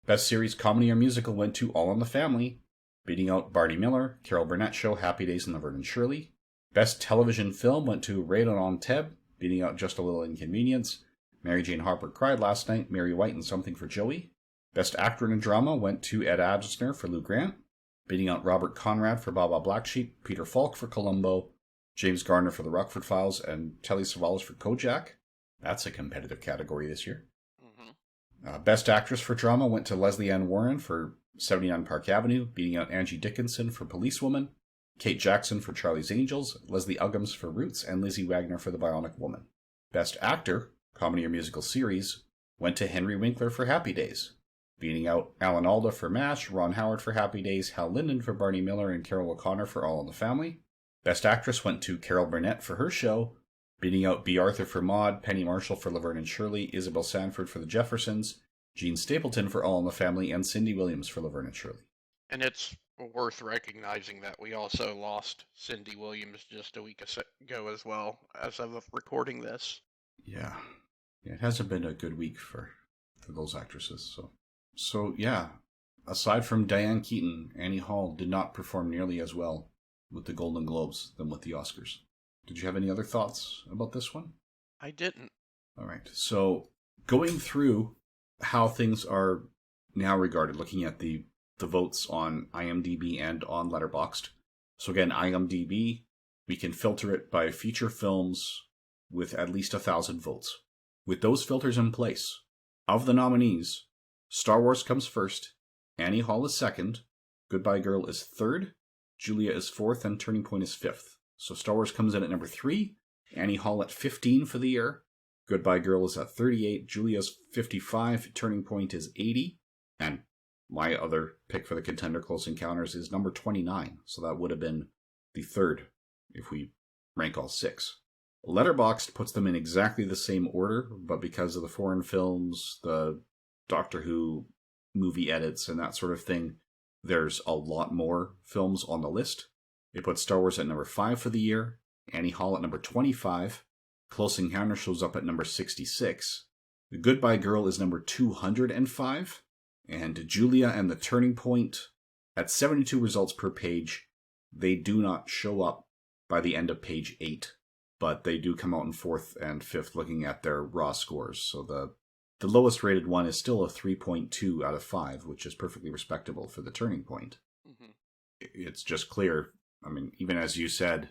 Best Series Comedy or Musical went to All in the Family, beating out Barney Miller, Carol Burnett Show, Happy Days, and Laverne and Shirley. Best Television Film went to Raid on Teb, beating out Just a Little Inconvenience, Mary Jane Harper Cried Last Night, Mary White, and Something for Joey. Best Actor in a Drama went to Ed Asner for Lou Grant, beating out Robert Conrad for Baba Black Sheep, Peter Falk for Columbo, James Garner for The Rockford Files, and Telly Savalas for Kojak. That's a competitive category this year. Best Actress for Drama went to Leslie Ann Warren for 79 Park Avenue, beating out Angie Dickinson for Policewoman, Kate Jackson for Charlie's Angels, Leslie Uggams for Roots, and Lizzie Wagner for The Bionic Woman. Best Actor, Comedy or Musical Series, went to Henry Winkler for Happy Days, beating out Alan Alda for MASH, Ron Howard for Happy Days, Hal Linden for Barney Miller, and Carol O'Connor for All in the Family. Best Actress went to Carol Burnett for Her Show, beating out B. Arthur for Maude, Penny Marshall for Laverne and Shirley, Isabel Sanford for The Jeffersons, Jean Stapleton for All in the Family, and Cindy Williams for Laverne and Shirley. And it's worth recognizing that we also lost Cindy Williams just a week ago as well, as of recording this. Yeah, it hasn't been a good week for those actresses. So yeah, aside from Diane Keaton, Annie Hall did not perform nearly as well with the Golden Globes than with the Oscars. Did you have any other thoughts about this one? I didn't. All right, so going through how things are now regarded, looking at the votes on IMDb and on Letterboxd. So again, IMDb, we can filter it by feature films with at least 1,000 votes. With those filters in place, of the nominees, Star Wars comes first, Annie Hall is second, Goodbye Girl is third, Julia is fourth, and Turning Point is fifth. So Star Wars comes in at number 3, Annie Hall at 15 for the year, Goodbye Girl is at 38, Julia's 55, Turning Point is 80, and my other pick for the contender, Close Encounters, is number 29, so that would have been the third if we rank all 6. Letterboxd puts them in exactly the same order, but because of the foreign films, the Doctor Who movie edits, and that sort of thing, there's a lot more films on the list. It puts Star Wars at number 5 for the year, Annie Hall at number 25, Close Encounter shows up at number 66, The Goodbye Girl is number 205, and Julia and The Turning Point, at 72 results per page, they do not show up by the end of page 8, but they do come out in 4th and 5th looking at their raw scores. So the lowest rated one is still a 3.2 out of 5, which is perfectly respectable for The Turning Point. Mm-hmm. It's just clear, I mean, even as you said,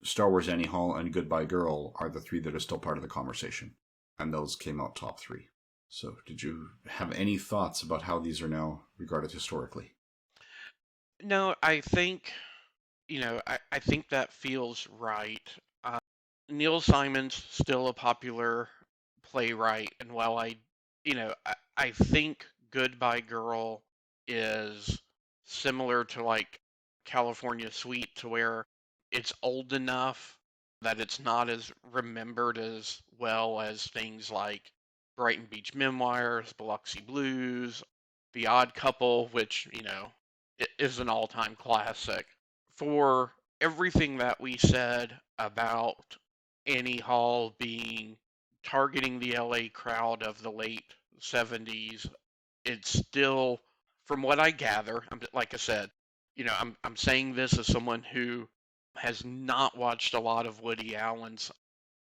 Star Wars Annie Hall and Goodbye Girl are the three that are still part of the conversation. And those came out top three. So did you have any thoughts about how these are now regarded historically? No, I think, I think that feels right. Uh, Neil Simon's still a popular playwright, and while I think Goodbye Girl is similar to like California Suite, to where it's old enough that it's not as remembered as well as things like Brighton Beach Memoirs, Biloxi Blues, The Odd Couple, which, is an all-time classic. For everything that we said about Annie Hall being targeting the LA crowd of the late 70s, it's still, from what I gather, like I said, I'm saying this as someone who has not watched a lot of Woody Allen's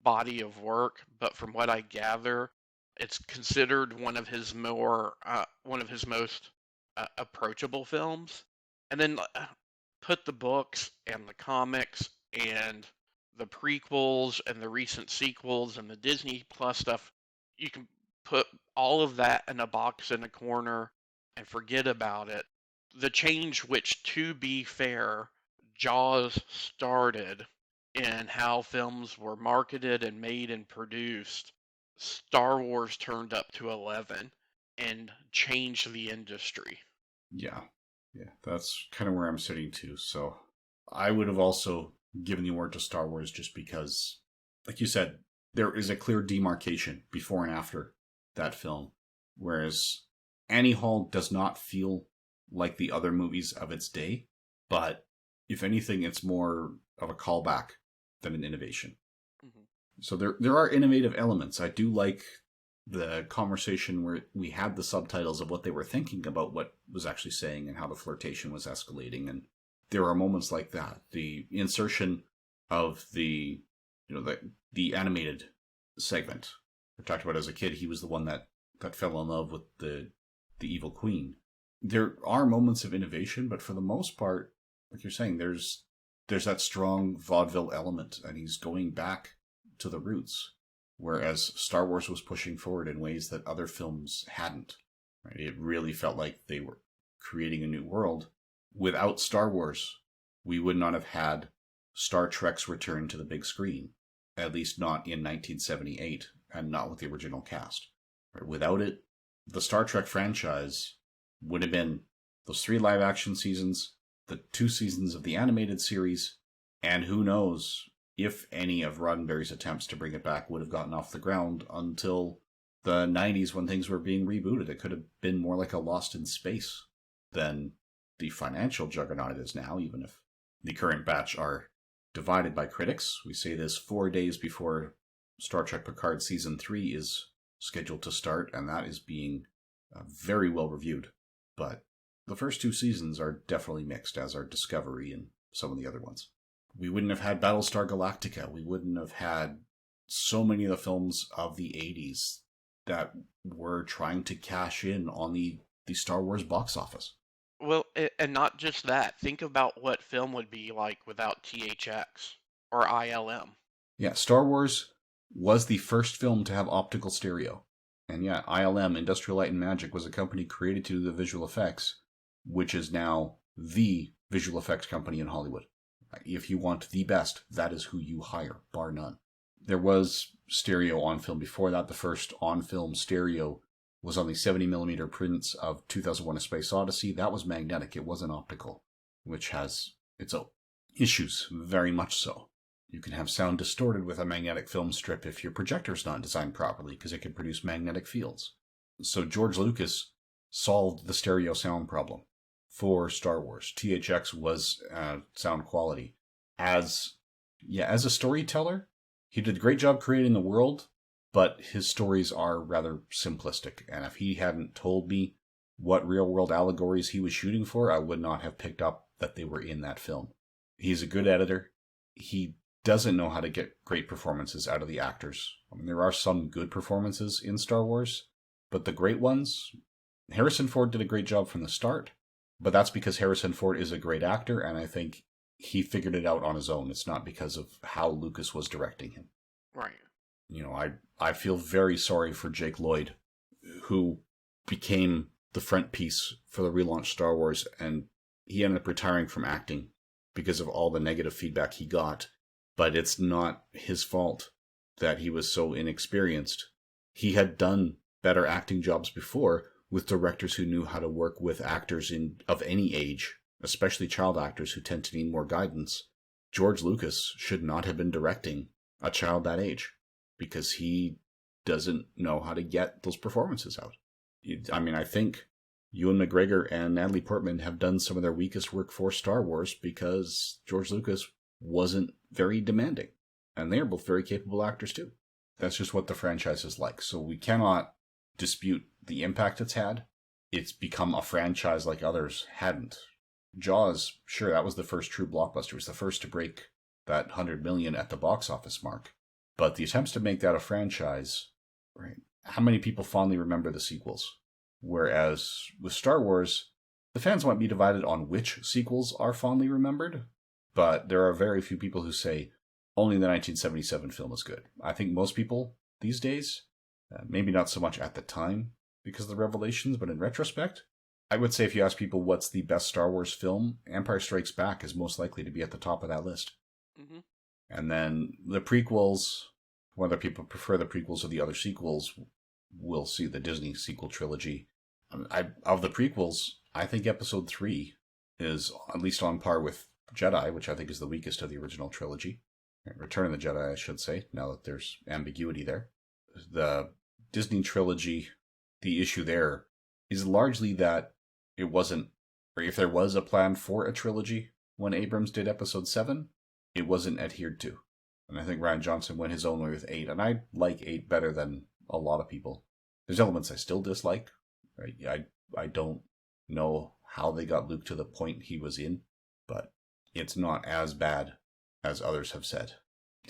body of work, but from what I gather, it's considered one of his most approachable films. And then put the books and the comics and the prequels and the recent sequels and the Disney Plus stuff, you can put all of that in a box in a corner and forget about it. The change, which, to be fair, Jaws started in how films were marketed and made and produced, Star Wars turned up to 11 and changed the industry. Yeah. Yeah, that's kind of where I'm sitting too. So I would have also given the award to Star Wars just because, like you said, there is a clear demarcation before and after that film. Whereas Annie Hall does not feel like the other movies of its day, but if anything, it's more of a callback than an innovation. Mm-hmm. So there are innovative elements. I do like the conversation where we had the subtitles of what they were thinking about what was actually saying and how the flirtation was escalating. And there are moments like that. The insertion of the animated segment. I talked about as a kid, he was the one that fell in love with the evil queen. There are moments of innovation, but for the most part, like you're saying, there's that strong vaudeville element, and he's going back to the roots. Whereas Star Wars was pushing forward in ways that other films hadn't. Right? It really felt like they were creating a new world. Without Star Wars, we would not have had Star Trek's return to the big screen. At least not in 1978, and not with the original cast. Right? Without it, the Star Trek franchise would have been those 3 live-action seasons, the 2 seasons of the animated series, and who knows if any of Roddenberry's attempts to bring it back would have gotten off the ground until the 90s when things were being rebooted. It could have been more like a Lost in Space than the financial juggernaut it is now, even if the current batch are divided by critics. We say this 4 days before Star Trek Picard Season 3 is scheduled to start, and that is being very well reviewed. But the first 2 seasons are definitely mixed, as are Discovery and some of the other ones. We wouldn't have had Battlestar Galactica. We wouldn't have had so many of the films of the 80s that were trying to cash in on the Star Wars box office. Well, and not just that. Think about what film would be like without THX or ILM. Yeah, Star Wars was the first film to have optical stereo. And yeah, ILM, Industrial Light and Magic, was a company created to do the visual effects, which is now the visual effects company in Hollywood. If you want the best, that is who you hire, bar none. There was stereo on film before that. The first on-film stereo was on the 70mm prints of 2001: A Space Odyssey. That was magnetic. It wasn't optical, which has its own issues, very much so. You can have sound distorted with a magnetic film strip if your projector's not designed properly, because it can produce magnetic fields. So George Lucas solved the stereo sound problem for Star Wars. THX was sound quality. As a storyteller, he did a great job creating the world, but his stories are rather simplistic. And if he hadn't told me what real-world allegories he was shooting for, I would not have picked up that they were in that film. He's a good editor. He doesn't know how to get great performances out of the actors. I mean, there are some good performances in Star Wars, but the great ones, Harrison Ford did a great job from the start. But that's because Harrison Ford is a great actor, and I think he figured it out on his own. It's not because of how Lucas was directing him. Right. You know, I feel very sorry for Jake Lloyd, who became the front piece for the relaunch Star Wars, and he ended up retiring from acting because of all the negative feedback he got. But it's not his fault that he was so inexperienced. He had done better acting jobs before with directors who knew how to work with actors of any age, especially child actors who tend to need more guidance. George Lucas should not have been directing a child that age because he doesn't know how to get those performances out. I mean, I think Ewan McGregor and Natalie Portman have done some of their weakest work for Star Wars because George Lucas wasn't very demanding. And they are both very capable actors too. That's just what the franchise is like. So we cannot dispute the impact it's had. It's become a franchise like others hadn't. Jaws, sure, that was the first true blockbuster. It was the first to break that 100 million at the box office mark. But the attempts to make that a franchise, right? How many people fondly remember the sequels? Whereas with Star Wars, the fans might be divided on which sequels are fondly remembered, but there are very few people who say only the 1977 film is good. I think most people these days, maybe not so much at the time because of the revelations, but in retrospect, I would say if you ask people what's the best Star Wars film, Empire Strikes Back is most likely to be at the top of that list. Mm-hmm. And then the prequels, whether people prefer the prequels or the other sequels, we'll see. The Disney sequel trilogy. Of the prequels, I think Episode 3 is at least on par with Jedi, which I think is the weakest of the original trilogy. Return of the Jedi, I should say, now that there's ambiguity there. The Disney trilogy, the issue there is largely that it wasn't, or if there was a plan for a trilogy when Abrams did Episode 7, it wasn't adhered to. And I think Rian Johnson went his own way with 8, and I like 8 better than a lot of people. There's elements I still dislike. Right? I don't know how they got Luke to the point he was in, but it's not as bad as others have said.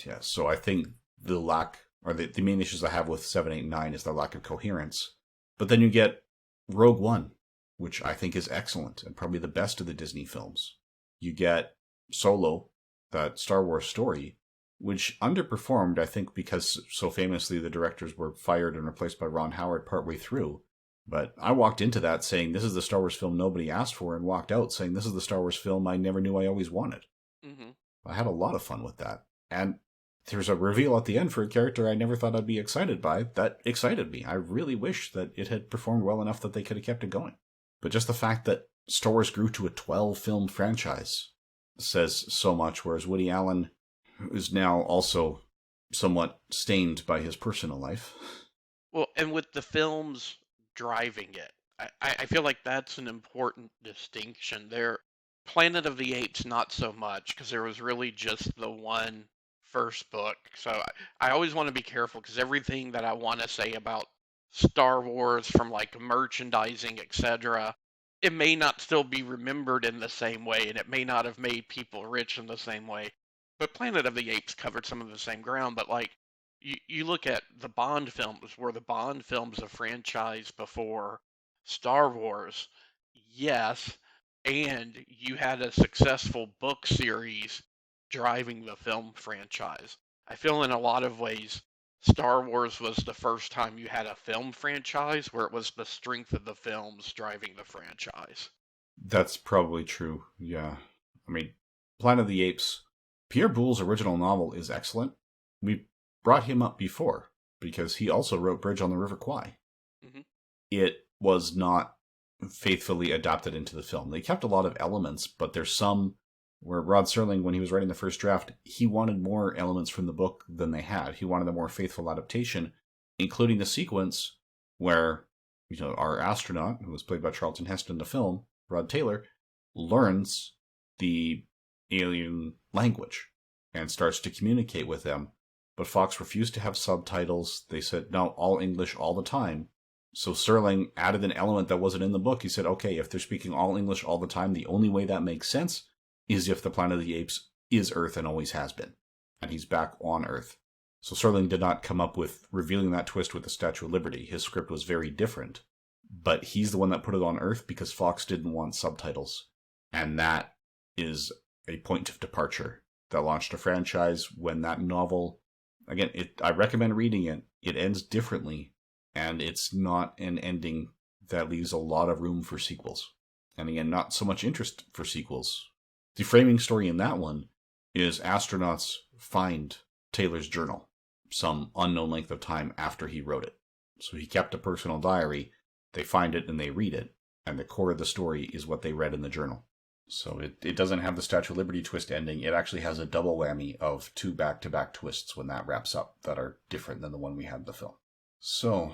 Yeah, so I think the lack, or the main issues I have with 7, 8, 9 is the lack of coherence. But then you get Rogue One, which I think is excellent and probably the best of the Disney films. You get Solo, that Star Wars story, which underperformed, I think, because so famously the directors were fired and replaced by Ron Howard partway through. But I walked into that saying, this is the Star Wars film nobody asked for, and walked out saying, this is the Star Wars film I never knew I always wanted. Mm-hmm. I had a lot of fun with that. And there's a reveal at the end for a character I never thought I'd be excited by. That excited me. I really wish that it had performed well enough that they could have kept it going. But just the fact that Star Wars grew to a 12-film franchise says so much, whereas Woody Allen is now also somewhat stained by his personal life. Well, and with the films driving it, I feel like that's an important distinction there. Planet of the Apes, not so much, because there was really just the one first book. So I always want to be careful, because everything that I want to say about Star Wars, from like merchandising, etc., it may not still be remembered in the same way, and it may not have made people rich in the same way. But Planet of the Apes covered some of the same ground. But like, you look at the Bond films, were the Bond films a franchise before Star Wars? Yes. And you had a successful book series driving the film franchise. I feel in a lot of ways, Star Wars was the first time you had a film franchise where it was the strength of the films driving the franchise. That's probably true, yeah. I mean, Planet of the Apes, Pierre Boulle's original novel is excellent. We brought him up before, because he also wrote Bridge on the River Kwai. Mm-hmm. It was not faithfully adapted into the film. They kept a lot of elements, but there's some where Rod Serling, when he was writing the first draft, he wanted more elements from the book than they had. He wanted a more faithful adaptation, including the sequence where, you know, our astronaut, who was played by Charlton Heston in the film, Rod Taylor, learns the alien language and starts to communicate with them. But Fox refused to have subtitles. They said, no, all English all the time. So Serling added an element that wasn't in the book. He said, okay, if they're speaking all English all the time, the only way that makes sense is if the Planet of the Apes is Earth and always has been. And he's back on Earth. So Serling did not come up with revealing that twist with the Statue of Liberty. His script was very different. But he's the one that put it on Earth because Fox didn't want subtitles. And that is a point of departure that launched a franchise when that novel, again, I recommend reading it. It ends differently, and it's not an ending that leaves a lot of room for sequels. And again, not so much interest for sequels. The framing story in that one is astronauts find Taylor's journal some unknown length of time after he wrote it. So he kept a personal diary, they find it and they read it, and the core of the story is what they read in the journal. So it doesn't have the Statue of Liberty twist ending. It actually has a double whammy of 2 back-to-back twists when that wraps up that are different than the one we had in the film. So,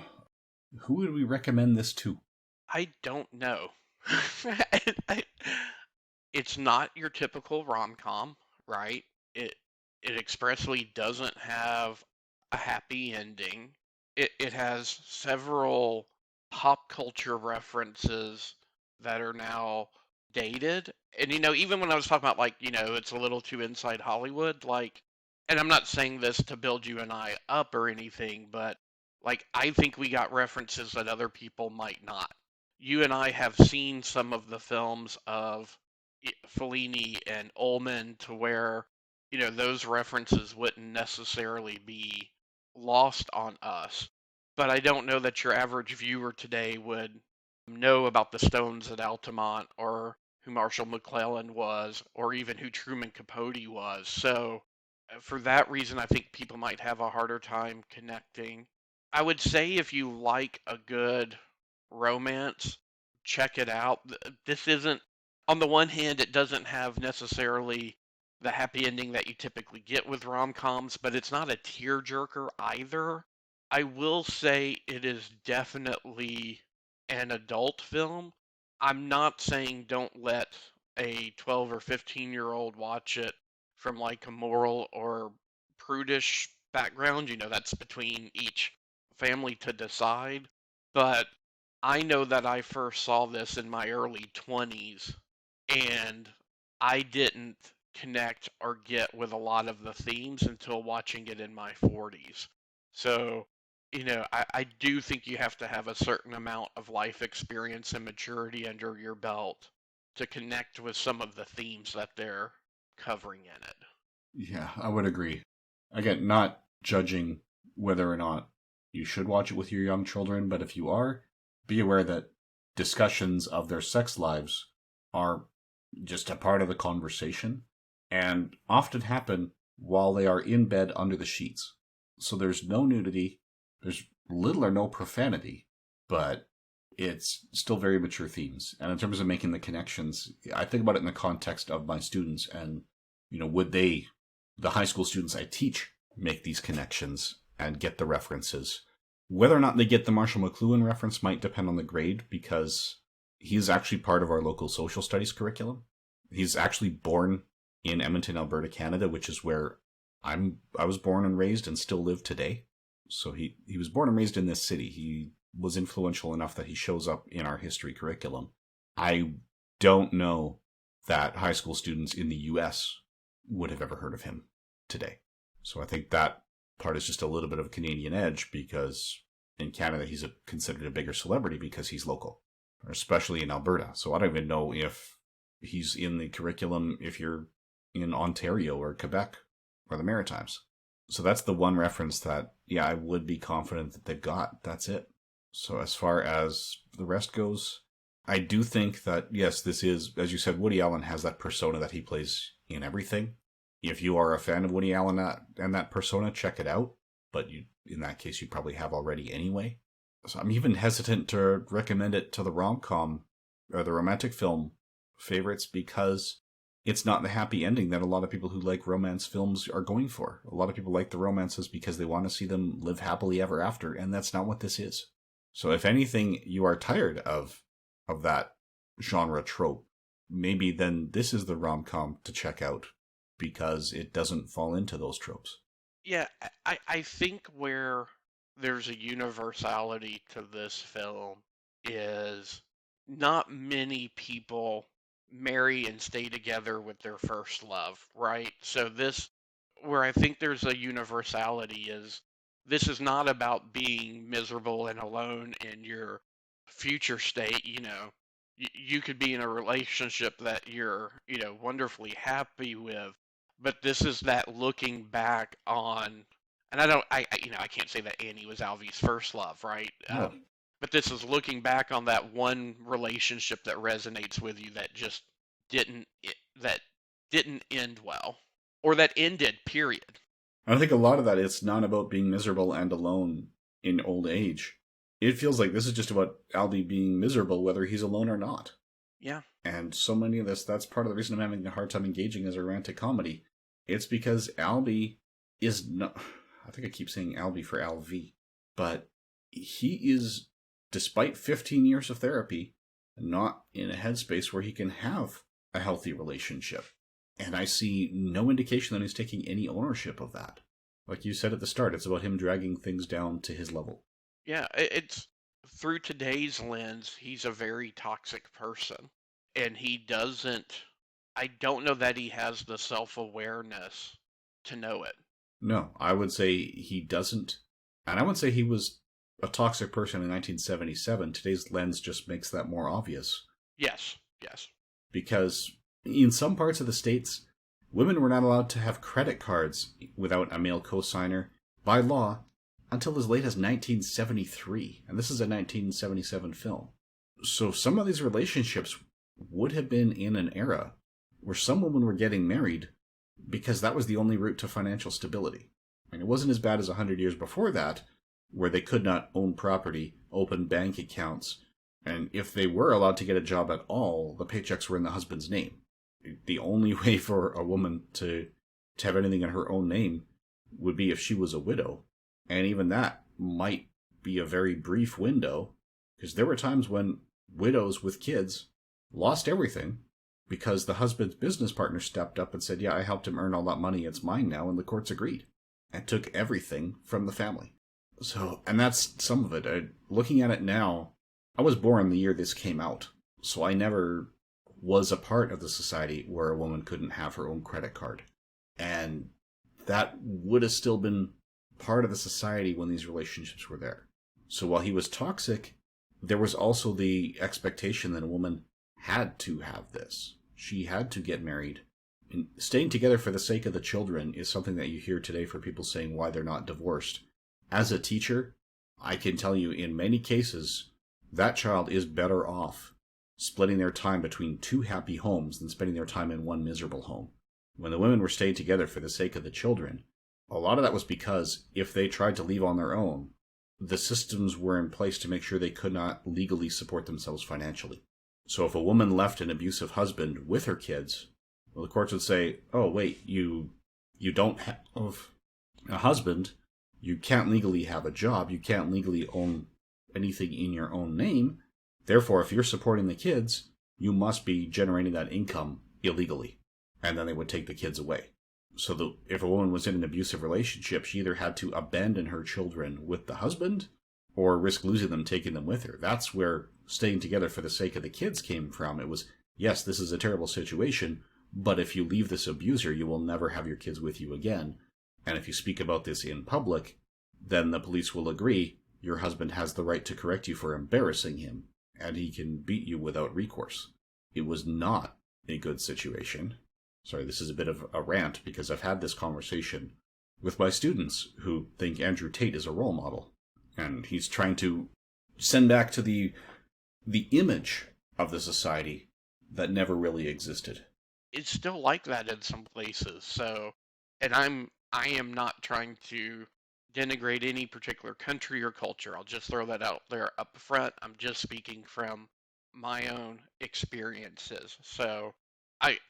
who would we recommend this to? I don't know. It's not your typical rom-com, right? It expressly doesn't have a happy ending. It has several pop culture references that are now dated. And even when I was talking about it's a little too inside Hollywood, and I'm not saying this to build you and I up or anything, but I think we got references that other people might not. You and I have seen some of the films of Fellini and Ullman to where, those references wouldn't necessarily be lost on us. But I don't know that your average viewer today would know about the Stones at Altamont or who Marshall McClellan was or even who Truman Capote was. So for that reason, I think people might have a harder time connecting. I would say if you like a good romance, check it out. This isn't, on the one hand, it doesn't have necessarily the happy ending that you typically get with rom-coms, but it's not a tearjerker either. I will say it is definitely an adult film. I'm not saying don't let a 12 or 15-year-old watch it from a moral or prudish background. That's between each family to decide. But I know that I first saw this in my early 20s, and I didn't connect or get with a lot of the themes until watching it in my 40s. So, I do think you have to have a certain amount of life experience and maturity under your belt to connect with some of the themes that they're covering in it. Yeah, I would agree. Again, not judging whether or not you should watch it with your young children, but if you are, be aware that discussions of their sex lives are just a part of the conversation and often happen while they are in bed under the sheets. So there's no nudity, there's little or no profanity, but it's still very mature themes. And in terms of making the connections, I think about it in the context of my students and, would they, the high school students I teach, make these connections and get the references? Whether or not they get the Marshall McLuhan reference might depend on the grade, because he's actually part of our local social studies curriculum. He's actually born in Edmonton, Alberta, Canada, which is where I was born and raised and still live today. So he was born and raised in this city. He was influential enough that he shows up in our history curriculum. I don't know that high school students in the US would have ever heard of him today. So I think that part is just a little bit of a Canadian edge, because in Canada he's considered a bigger celebrity because he's local, especially in Alberta. So I don't even know if he's in the curriculum if you're in Ontario or Quebec or the Maritimes. So that's the one reference that, I would be confident that they've got. That's it. So as far as the rest goes, I do think that, yes, this is, as you said, Woody Allen has that persona that he plays in everything. If you are a fan of Woody Allen and that persona, check it out. But in that case, you probably have already anyway. So I'm even hesitant to recommend it to the rom-com or the romantic film favorites, because it's not the happy ending that a lot of people who like romance films are going for. A lot of people like the romances because they want to see them live happily ever after, and that's not what this is. So if anything, you are tired of that genre trope, maybe then this is the rom-com to check out, because it doesn't fall into those tropes. Yeah, I think where there's a universality to this film is not many people marry and stay together with their first love, right? So where I think there's a universality is this is not about being miserable and alone in your future state. you could be in a relationship that you're, wonderfully happy with, but this is that looking back on, and I can't say that Annie was Alvy's first love, right? No. But this is looking back on that one relationship that resonates with you that just didn't that didn't end well, or that ended, period. I think a lot of that it's not about being miserable and alone in old age. It feels like this is just about Albie being miserable whether he's alone or not. Yeah. And so many of this, that's part of the reason I'm having a hard time engaging as a romantic comedy. It's because Albie is not, I think I keep saying Albie for Alv, but he is, despite 15 years of therapy, not in a headspace where he can have a healthy relationship. And I see no indication that he's taking any ownership of that. Like you said at the start, it's about him dragging things down to his level. Yeah, it's through today's lens, he's a very toxic person. And I don't know that he has the self-awareness to know it. No, I would say he doesn't. And I would say he was a toxic person in 1977. Today's lens just makes that more obvious. Yes. Because in some parts of the States, women were not allowed to have credit cards without a male cosigner by law until as late as 1973. And this is a 1977 film. So some of these relationships would have been in an era where some women were getting married because that was the only route to financial stability. I mean, it wasn't as bad as 100 years before that, where they could not own property, open bank accounts, and if they were allowed to get a job at all, the paychecks were in the husband's name. The only way for a woman to have anything in her own name would be if she was a widow. And even that might be a very brief window, because there were times when widows with kids lost everything because the husband's business partner stepped up and said, yeah, I helped him earn all that money, it's mine now, and the courts agreed and took everything from the family. So, and that's some of it. Looking at it now, I was born the year this came out, so I never was a part of the society where a woman couldn't have her own credit card. And that would have still been part of the society when these relationships were there. So while he was toxic, there was also the expectation that a woman had to have this. She had to get married. And staying together for the sake of the children is something that you hear today for people saying why they're not divorced. As a teacher, I can tell you in many cases, that child is better off splitting their time between two happy homes than spending their time in one miserable home. When the women were staying together for the sake of the children, a lot of that was because if they tried to leave on their own, the systems were in place to make sure they could not legally support themselves financially. So if a woman left an abusive husband with her kids, well, the courts would say, oh, wait, you don't have a husband, you can't legally have a job, you can't legally own anything in your own name, therefore, if you're supporting the kids, you must be generating that income illegally. And then they would take the kids away. So if a woman was in an abusive relationship, she either had to abandon her children with the husband or risk losing them, taking them with her. That's where staying together for the sake of the kids came from. It was, yes, this is a terrible situation, but if you leave this abuser, you will never have your kids with you again. And if you speak about this in public, then the police will agree your husband has the right to correct you for embarrassing him, and he can beat you without recourse. It was not a good situation. Sorry, this is a bit of a rant because I've had this conversation with my students who think Andrew Tate is a role model. And he's trying to send back to the image of the society that never really existed. It's still like that in some places. So, and I am not trying to denigrate any particular country or culture. I'll just throw that out there up front. I'm just speaking from my own experiences. So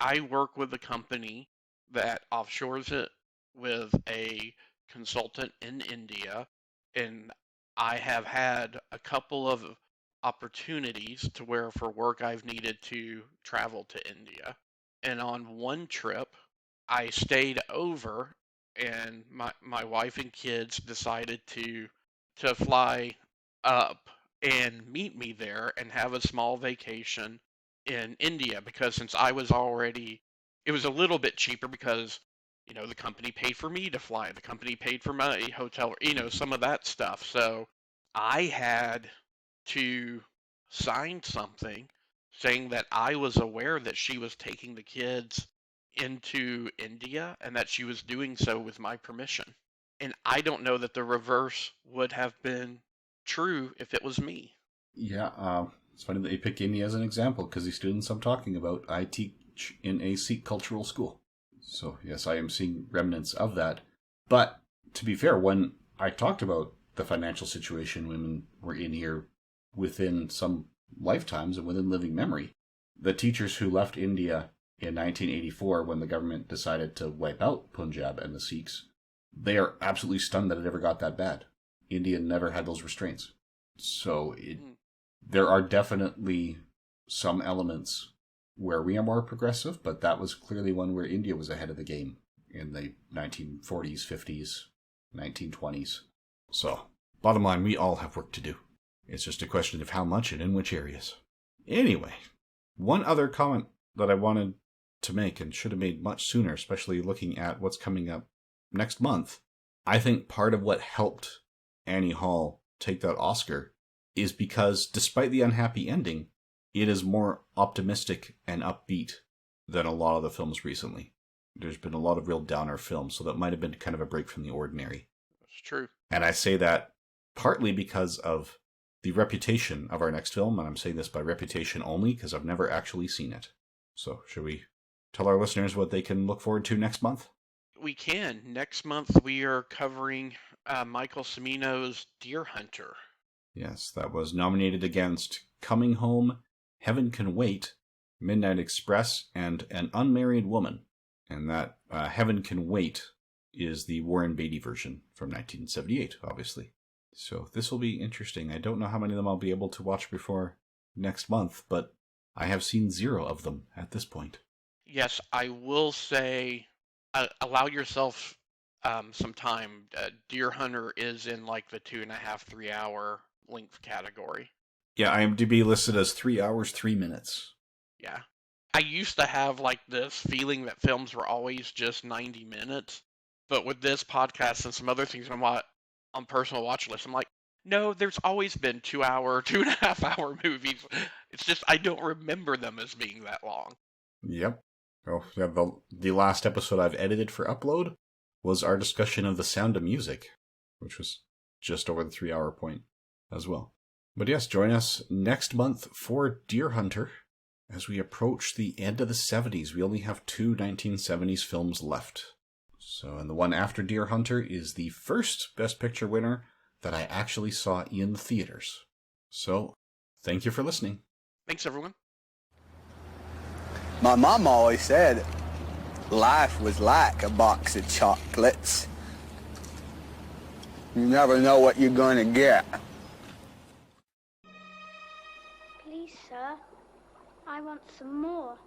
I work with a company that offshores it with a consultant in India, and I have had a couple of opportunities to where for work I've needed to travel to India. And on one trip, I stayed over, and my wife and kids decided to fly up and meet me there and have a small vacation in India, because since I was already, it was a little bit cheaper because, the company paid for me to fly, the company paid for my hotel, some of that stuff. So I had to sign something saying that I was aware that she was taking the kids into India and that she was doing so with my permission. And I don't know that the reverse would have been true if it was me. Yeah, it's funny that you pick India as an example, because the students I'm talking about, I teach in a Sikh cultural school. So, yes, I am seeing remnants of that. But, to be fair, when I talked about the financial situation women were in here within some lifetimes and within living memory, the teachers who left India in 1984 when the government decided to wipe out Punjab and the Sikhs, they are absolutely stunned that it ever got that bad. India never had those restraints. So there are definitely some elements where we are more progressive, but that was clearly one where India was ahead of the game in the 1940s, 50s, 1920s. So, bottom line, we all have work to do. It's just a question of how much and in which areas. Anyway, one other comment that I wanted to make and should have made much sooner, especially looking at what's coming up next month. I think part of what helped Annie Hall take that Oscar is because, despite the unhappy ending, it is more optimistic and upbeat than a lot of the films recently. There's been a lot of real downer films, so that might have been kind of a break from the ordinary. That's true. And I say that partly because of the reputation of our next film, and I'm saying this by reputation only because I've never actually seen it. So, should we tell our listeners what they can look forward to next month? We can. Next month we are covering Michael Cimino's Deer Hunter. Yes, that was nominated against Coming Home, Heaven Can Wait, Midnight Express, and An Unmarried Woman. And that Heaven Can Wait is the Warren Beatty version from 1978, obviously. So this will be interesting. I don't know how many of them I'll be able to watch before next month, but I have seen 0 of them at this point. Yes, I will say, allow yourself some time. Deer Hunter is in like the 2.5, 3 hour length category. Yeah, IMDb listed as 3 hours, 3 minutes. Yeah. I used to have like this feeling that films were always just 90 minutes, but with this podcast and some other things I'm on personal watch lists, I'm like, no, there's always been 2 hour, 2.5 hour movies. It's just I don't remember them as being that long. Yep. Oh, yeah, the last episode I've edited for upload was our discussion of The Sound of Music, which was just over the 3 hour point as well. But yes, join us next month for Deer Hunter. As we approach the end of the 70s, we only have 2 1970s films left. So, and the one after Deer Hunter is the first Best Picture winner that I actually saw in theaters. So, thank you for listening. Thanks, everyone. My mom always said life was like a box of chocolates. You never know what you're going to get. Please, sir, I want some more.